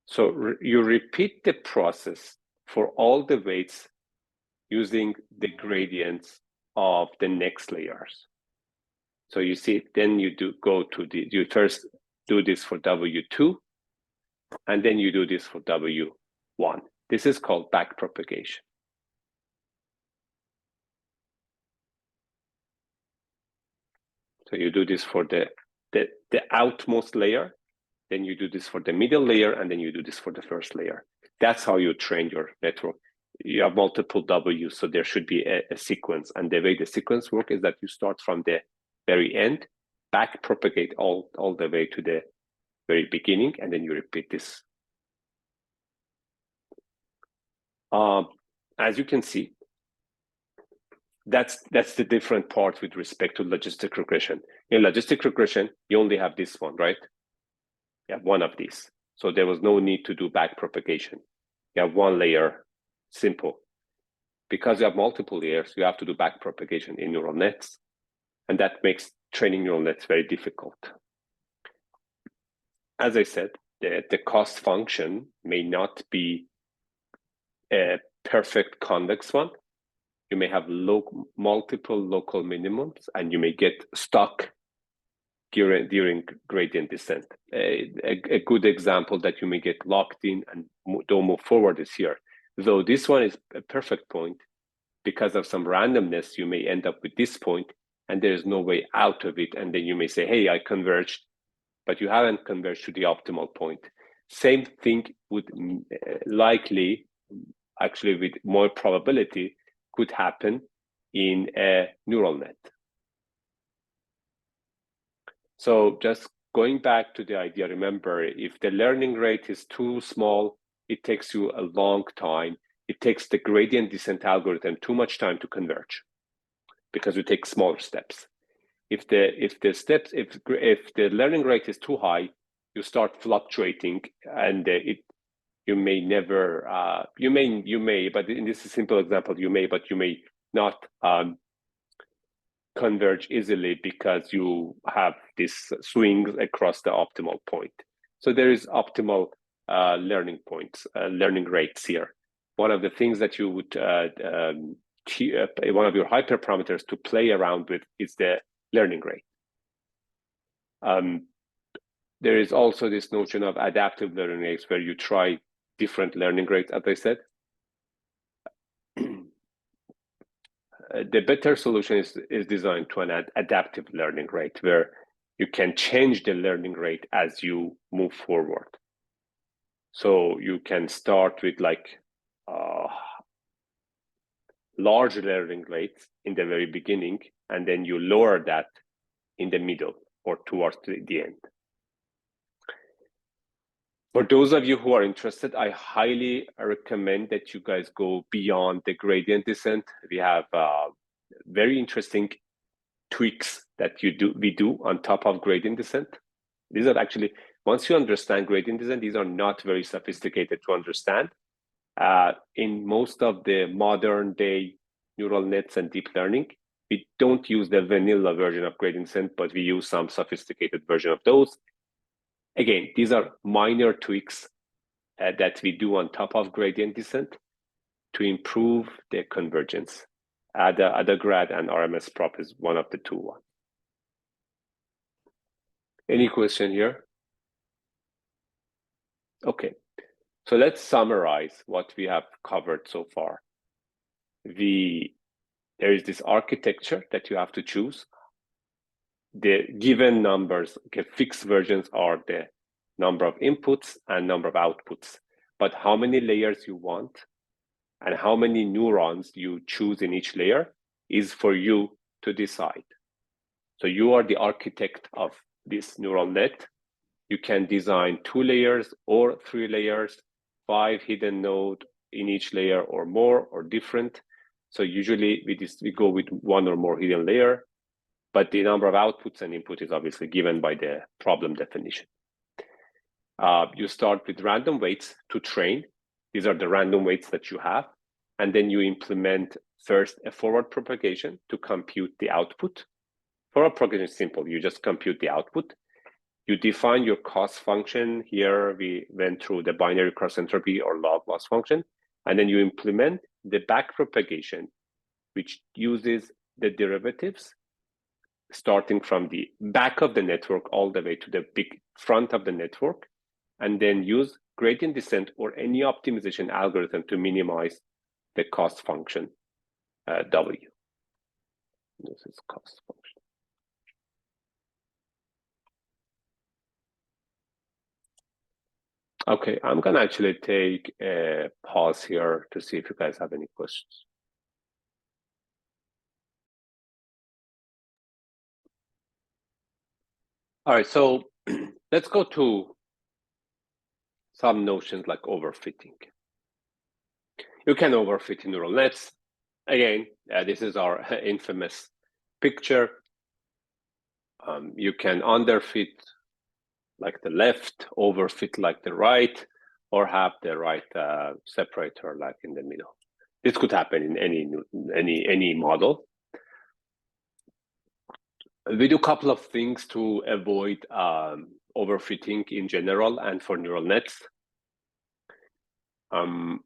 So you repeat the process for all the weights using the gradients of the next layers. So you see, then you you first do this for W2, and then you do this for W1. This is called backpropagation. So you do this for the outmost layer, then you do this for the middle layer, and then you do this for the first layer. That's how you train your network. You have multiple W's, so there should be a sequence. And the way the sequence works is that you start from the very end, backpropagate all the way to the very beginning, and then you repeat this. As you can see, that's the different part with respect to logistic regression. In logistic regression, you only have this one, right? You have one of these. So there was no need to do backpropagation. You have one layer, simple. Because you have multiple layers, you have to do backpropagation in neural nets. And that makes training neural nets very difficult. As I said, the cost function may not be a perfect convex one. You may have multiple local minimums, and you may get stuck during gradient descent. A good example that you may get locked in and don't move forward is here. Though this one is a perfect point, because of some randomness, you may end up with this point and there is no way out of it. And then you may say, hey, I converged, but you haven't converged to the optimal point. Same thing would likely, actually with more probability, could happen in a neural net. So just going back to the idea, remember, if the learning rate is too small, it takes you a long time. It takes the gradient descent algorithm too much time to converge because you take smaller steps. If the learning rate is too high, you start fluctuating, and you may never you may, but in this simple example, you may not converge easily because you have these swings across the optimal point. So there is optimal learning points, learning rates here. One of the things that you would one of your hyperparameters to play around with is the learning rate. There is also this notion of adaptive learning rates where you try different learning rates, as I said. The better solution is designed to an adaptive learning rate where you can change the learning rate as you move forward. So you can start with like large learning rates in the very beginning, and then you lower that in the middle or towards the end. For those of you who are interested, I highly recommend that you guys go beyond the gradient descent. We have very interesting tweaks that we do on top of gradient descent. These are actually, once you understand gradient descent, these are not very sophisticated to understand. In most of the modern day neural nets and deep learning, we don't use the vanilla version of gradient descent, but we use some sophisticated version of those. Again, these are minor tweaks that we do on top of gradient descent to improve the convergence. AdaGrad and RMS prop is one of the two ones. Any question here? Okay, so let's summarize what we have covered so far. There is this architecture that you have to choose. The given numbers, okay, fixed versions are the number of inputs and number of outputs, but how many layers you want and how many neurons you choose in each layer is for you to decide. So you are the architect of this neural net. You can design 2 layers or 3 layers, 5 hidden nodes in each layer or more or different. So usually we go with 1 or more hidden layer, but the number of outputs and input is obviously given by the problem definition. You start with random weights to train. These are the random weights that you have. And then you implement first a forward propagation to compute the output. Forward propagation is simple. You just compute the output. You define your cost function. Here we went through the binary cross entropy or log loss function. And then you implement the back propagation, which uses the derivatives starting from the back of the network all the way to the big front of the network, and then use gradient descent or any optimization algorithm to minimize the cost function W. This is cost function. Okay, I'm gonna actually take a pause here to see if you guys have any questions. All right, so let's go to some notions like overfitting. You can overfit in neural nets. Again, this is our infamous picture. You can underfit like the left, overfit like the right, or have the right separator like in the middle. This could happen in any model. We do a couple of things to avoid overfitting in general and for neural nets. The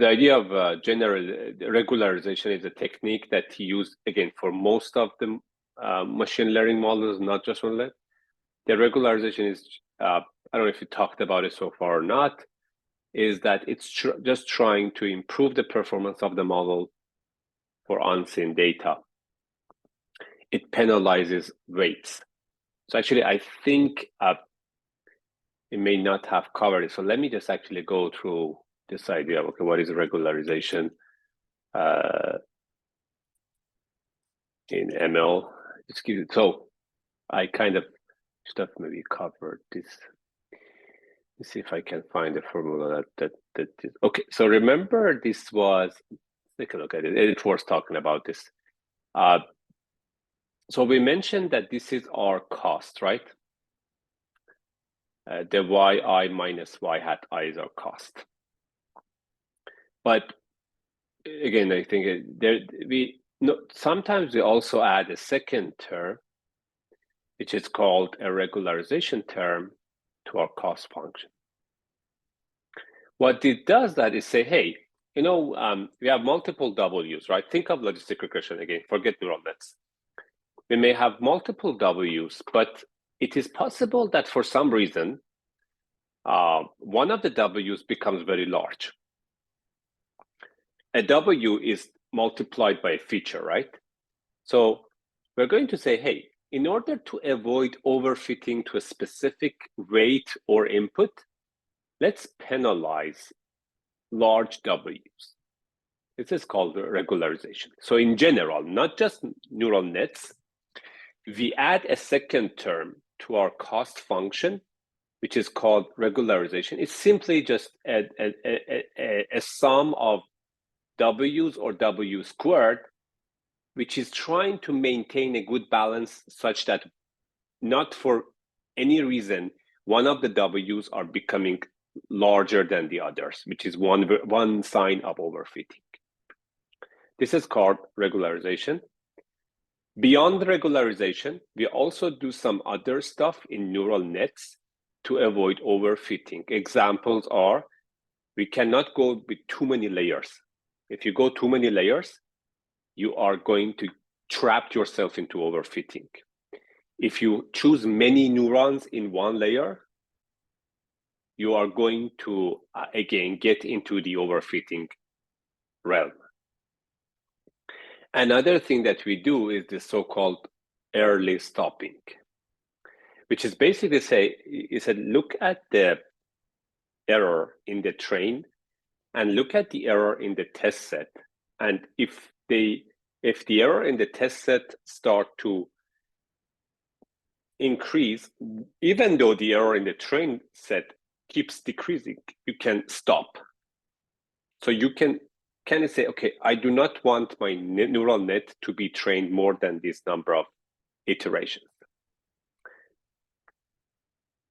idea of general regularization is a technique that he used, again, for most of the machine learning models, not just one level. The regularization is, I don't know if you talked about it so far or not, is that it's just trying to improve the performance of the model for unseen data. It penalizes weights. So actually, I think it may not have covered it. So let me just actually go through this idea of, okay, what is regularization in ML? So I kind of should have maybe covered this. Let's see if I can find a formula that is, okay. So remember, this was, take a look at it. It's worth talking about this. So we mentioned that this is our cost, right? The yi minus y hat I is our cost. But again, I think sometimes we also add a second term, which is called a regularization term, to our cost function. What it does that is say, hey, you know, we have multiple W's, right? Think of logistic regression again, forget neural nets. We may have multiple W's, but it is possible that for some reason, one of the W's becomes very large. A W is multiplied by a feature, right? So we're going to say, hey, in order to avoid overfitting to a specific weight or input, let's penalize large W's. This is called regularization. So in general, not just neural nets, we add a second term to our cost function, which is called regularization. It's simply just a sum of W's or W squared, which is trying to maintain a good balance such that not for any reason, one of the W's are becoming larger than the others, which is one sign of overfitting. This is called regularization. Beyond regularization, we also do some other stuff in neural nets to avoid overfitting. Examples are, we cannot go with too many layers. If you go too many layers, you are going to trap yourself into overfitting. If you choose many neurons in one layer, you are going to, again, get into the overfitting realm. Another thing that we do is the so-called early stopping, which is basically say, look at the error in the train and look at the error in the test set. And if the error in the test set start to increase, even though the error in the train set keeps decreasing, you can stop. So you can kind of say, okay, I do not want my neural net to be trained more than this number of iterations.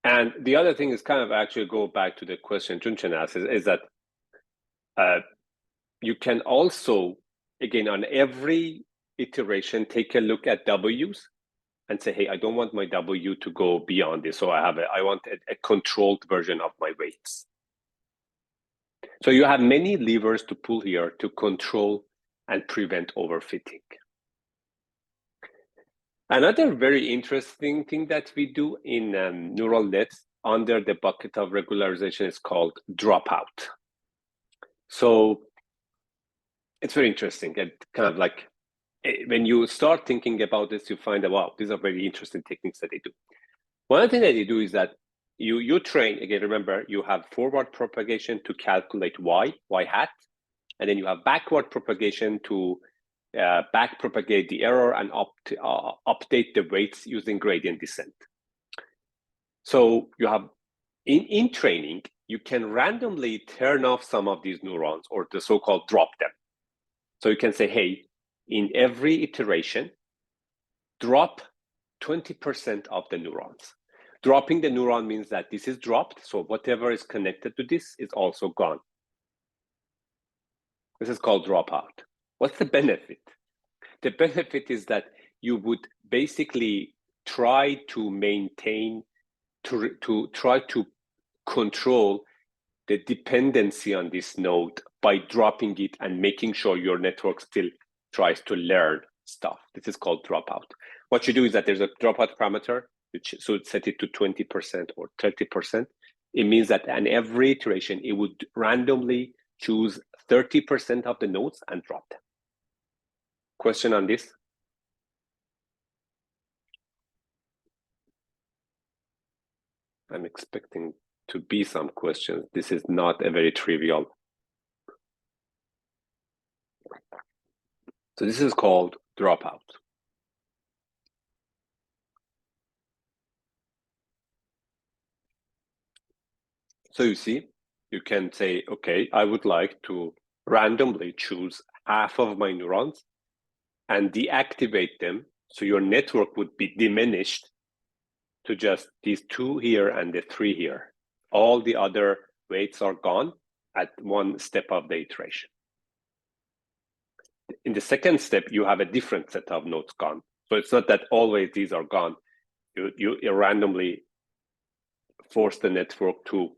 And the other thing is kind of actually go back to the question Junchen asked, is that you can also, again, on every iteration, take a look at W's and say, hey, I don't want my W to go beyond this. So I want a controlled version of my weights. So you have many levers to pull here to control and prevent overfitting. Another very interesting thing that we do in neural nets under the bucket of regularization is called dropout. So it's very interesting. And kind of like when you start thinking about this, you find that, wow, these are very interesting techniques that they do. One thing that they do is that you train, again, remember, you have forward propagation to calculate y hat, and then you have backward propagation to back propagate the error and update the weights using gradient descent. So you have, in training, you can randomly turn off some of these neurons or the so-called drop them. So you can say, hey, in every iteration, drop 20% of the neurons. Dropping the neuron means that this is dropped, so whatever is connected to this is also gone. This is called dropout. What's the benefit? The benefit is that you would basically try to maintain, to try to control the dependency on this node by dropping it and making sure your network still tries to learn stuff. This is called dropout. What you do is that there's a dropout parameter, so it's set it to 20% or 30%. It means that in every iteration, it would randomly choose 30% of the nodes and drop them. Question on this? I'm expecting to be some questions. This is not a very trivial. So this is called dropout. So you see, you can say, okay, I would like to randomly choose half of my neurons and deactivate them. So your network would be diminished to just these 2 here and the 3 here. All the other weights are gone at one step of the iteration. In the second step, you have a different set of nodes gone. So it's not that always these are gone. You randomly force the network to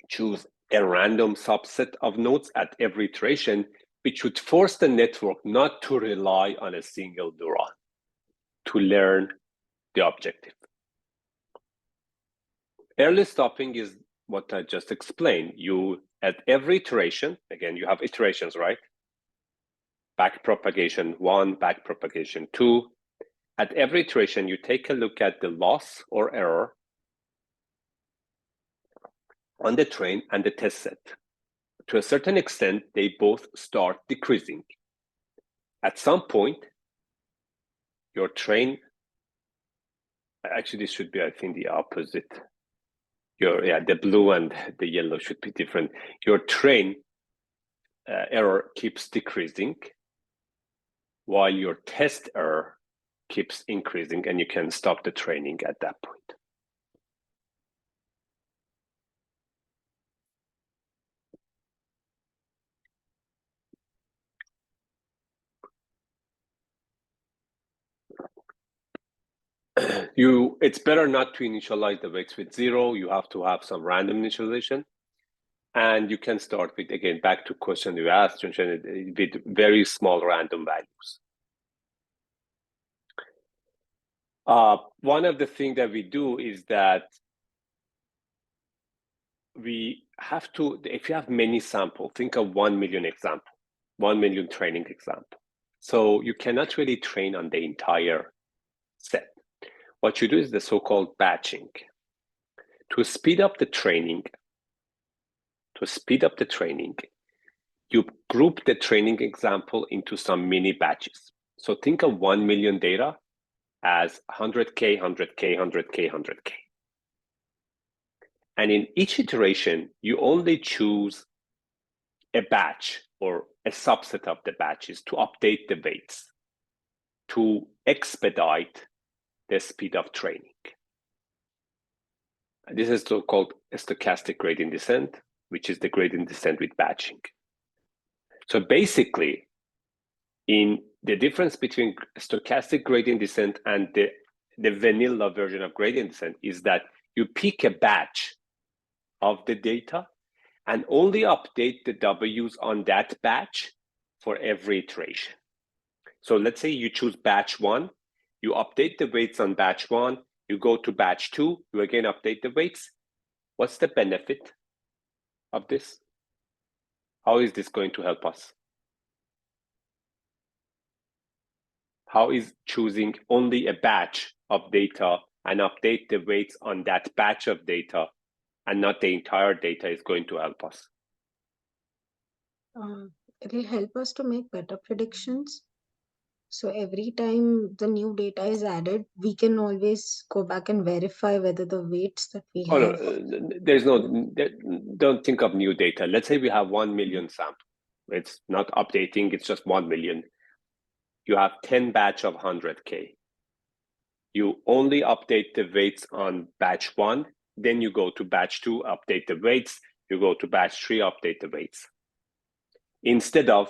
choose a random subset of nodes at every iteration, which would force the network not to rely on a single neuron to learn the objective. Early stopping is what I just explained. You, at every iteration, again, you have iterations, right? Backpropagation 1, backpropagation 2. At every iteration, you take a look at the loss or error on the train and the test set. To a certain extent, they both start decreasing. At some point, your train, actually this should be, I think, the opposite. The blue and the yellow should be different. Your train error keeps decreasing while your test error keeps increasing, and you can stop the training at that point. It's better not to initialize the weights with 0. You have to have some random initialization. And you can start with, again, back to question you asked, with very small random values. One of the things that we do is that we have to, if you have many samples, think of 1 million example, 1 million training example. So you cannot really train on the entire set. What you do is the so-called batching. To speed up the training, you group the training example into some mini batches. So think of 1 million data as 100K, 100K, 100K, 100K. And in each iteration, you only choose a batch or a subset of the batches to update the weights, to expedite the speed of training. And this is so-called stochastic gradient descent, which is the gradient descent with batching. So basically, in the difference between stochastic gradient descent and the vanilla version of gradient descent is that you pick a batch of the data and only update the W's on that batch for every iteration. So let's say you choose batch 1, you update the weights on batch 1, you go to batch 2, you again update the weights. What's the benefit of this? How is this going to help us? How is choosing only a batch of data and update the weights on that batch of data and not the entire data is going to help us? It will help us to make better predictions. So every time the new data is added, we can always go back and verify whether the weights that we have. Don't think of new data. Let's say we have 1 million samples. It's not updating, it's just 1 million. You have 10 batch of 100K. You only update the weights on batch 1, then you go to batch 2, update the weights, you go to batch 3, update the weights. Instead of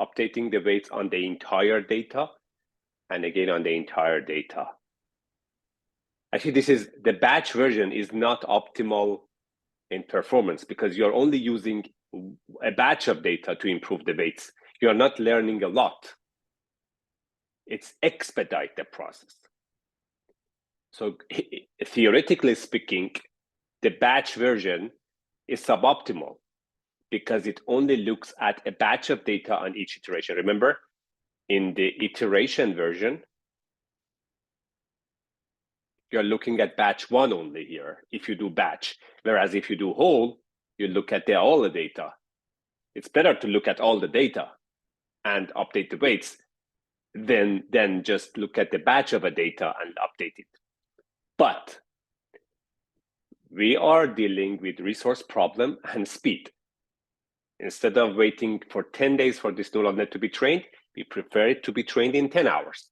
updating the weights on the entire data, and again on the entire data. Actually, the batch version is not optimal in performance because you're only using a batch of data to improve the weights. You're not learning a lot. It's expedite the process. So theoretically speaking, the batch version is suboptimal because it only looks at a batch of data on each iteration. Remember, in the iteration version, you're looking at batch one only here if you do batch. Whereas if you do whole, you look at all the data. It's better to look at all the data and update the weights than just look at the batch of a data and update it. But we are dealing with resource problem and speed. Instead of waiting for 10 days for this neural net to be trained, we prefer it to be trained in 10 hours.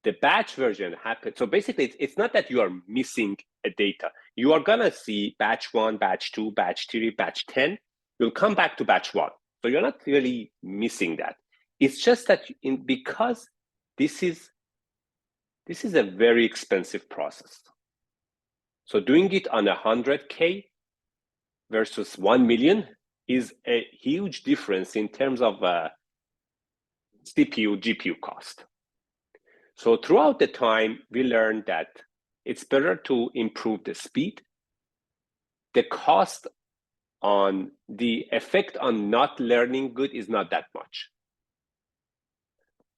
The batch version happens. So basically, it's not that you are missing a data. You are going to see batch 1, batch 2, batch 3, batch 10. You'll come back to batch 1. So you're not really missing that. It's just that because this is a very expensive process. So doing it on 100K versus 1 million is a huge difference in terms of CPU, GPU cost. So throughout the time, we learned that it's better to improve the speed. The cost on the effect on not learning good is not that much.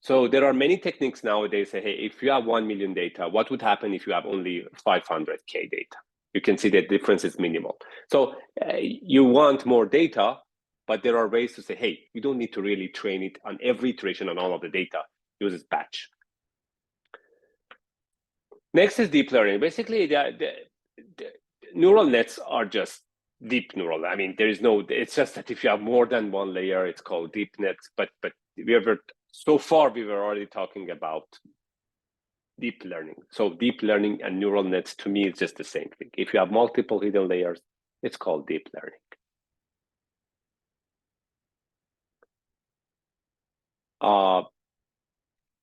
So there are many techniques nowadays say, hey, if you have 1 million data, what would happen if you have only 500K data? You can see the difference is minimal. So you want more data, but there are ways to say, hey, you don't need to really train it on every iteration on all of the data. Use this batch. Next is deep learning. Basically, the neural nets are just deep neural. I mean, there is no, it's just that if you have more than one layer, it's called deep nets. But so far, we were already talking about deep learning. So deep learning and neural nets, to me, is just the same thing. If you have multiple hidden layers, it's called deep learning.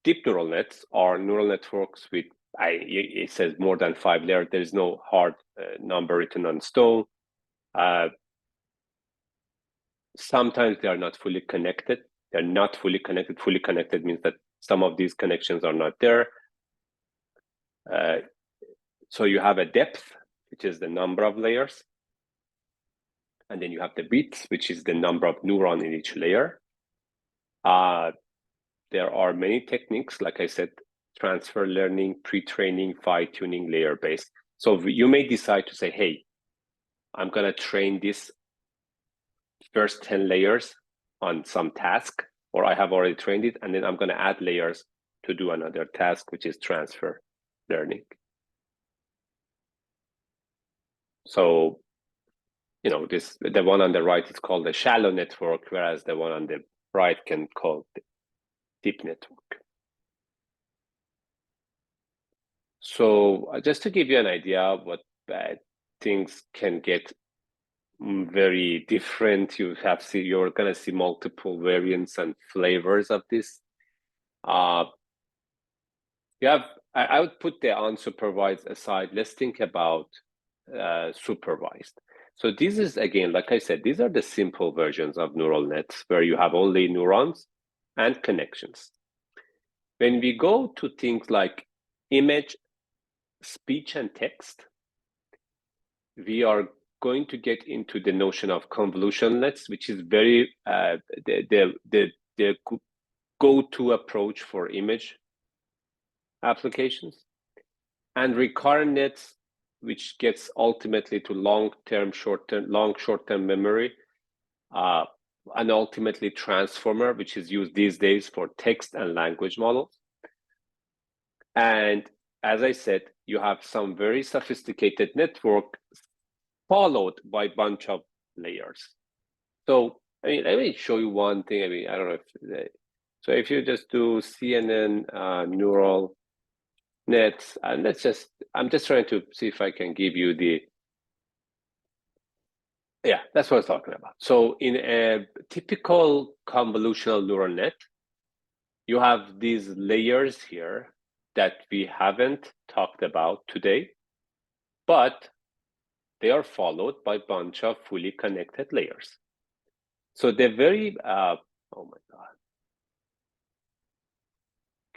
Deep neural nets are neural networks with, it says more than 5 layers. There is no hard number written on stone. Sometimes they are not fully connected. They're not fully connected. Fully connected means that some of these connections are not there. So you have a depth, which is the number of layers. And then you have the width, which is the number of neurons in each layer. There are many techniques, like I said, transfer learning, pre-training, fine-tuning, layer-based. So you may decide to say, hey, I'm going to train this first 10 layers on some task, or I have already trained it, and then I'm going to add layers to do another task, which is transfer learning. So, you know, the one on the right is called a shallow network, whereas the one on the right can call the deep network. So just to give you an idea what things can get very different, you're going to see multiple variants and flavors of this. I would put the unsupervised aside. Let's think about supervised. So this is, again, like I said, these are the simple versions of neural nets where you have only neurons and connections. When we go to things like image, speech, and text, we are going to get into the notion of convolutional nets, which is very the go-to approach for image applications, and recurrent nets, which gets ultimately to long-term, short-term memory, and ultimately transformer, which is used these days for text and language models. And as I said, you have some very sophisticated network followed by a bunch of layers. So, I mean, let me show you one thing. I mean, I don't know if, so if you just do CNN neural nets, and I'm just trying to see if I can give you yeah, that's what I was talking about. So in a typical convolutional neural net, you have these layers here that we haven't talked about today, but they are followed by a bunch of fully connected layers. So they're very, oh my God.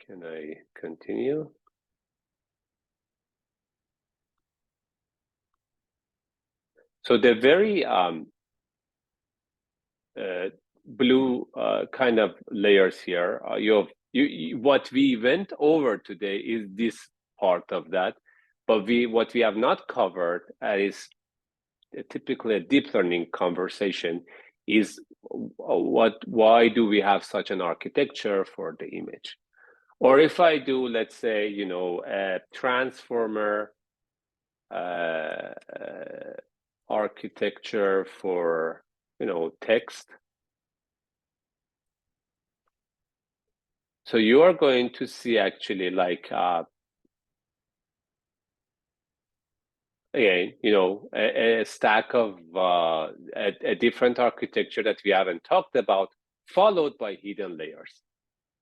Can I continue? So the very blue kind of layers here, what we went over today is this part of that, but what we have not covered is typically a deep learning conversation is why do we have such an architecture for the image? Or if I do, let's say, you know, a transformer architecture for, you know, text. So you are going to see actually like, again, you know, a stack of a different architecture that we haven't talked about, followed by hidden layers,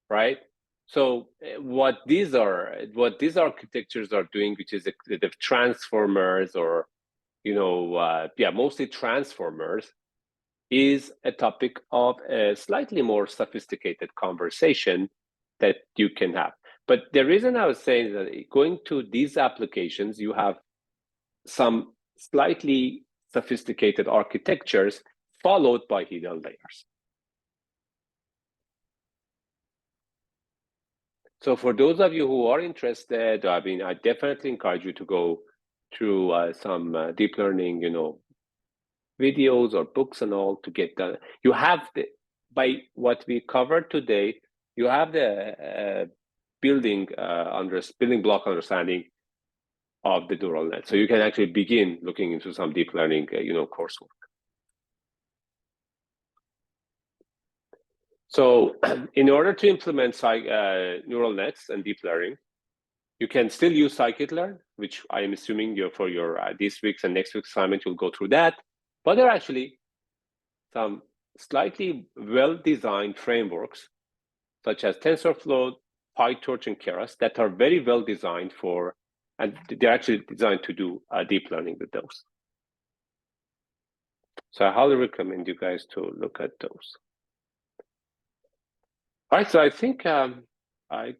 right? So what these architectures are doing, which is the transformers or, you know, mostly transformers, is a topic of a slightly more sophisticated conversation that you can have. But the reason I was saying that going to these applications, you have some slightly sophisticated architectures followed by hidden layers. So for those of you who are interested, I mean, I definitely encourage you to go through some deep learning, you know, videos or books and all to get done. You have by what we covered today, you have the building block understanding of the neural net. So you can actually begin looking into some deep learning, you know, coursework. So in order to implement neural nets and deep learning, you can still use scikit-learn, which I am assuming for your this week's and next week's assignment, you'll go through that. But there are actually some slightly well-designed frameworks, such as TensorFlow, PyTorch, and Keras, that are very well designed for, and they're actually designed to do deep learning with those. So I highly recommend you guys to look at those. All right, so I think I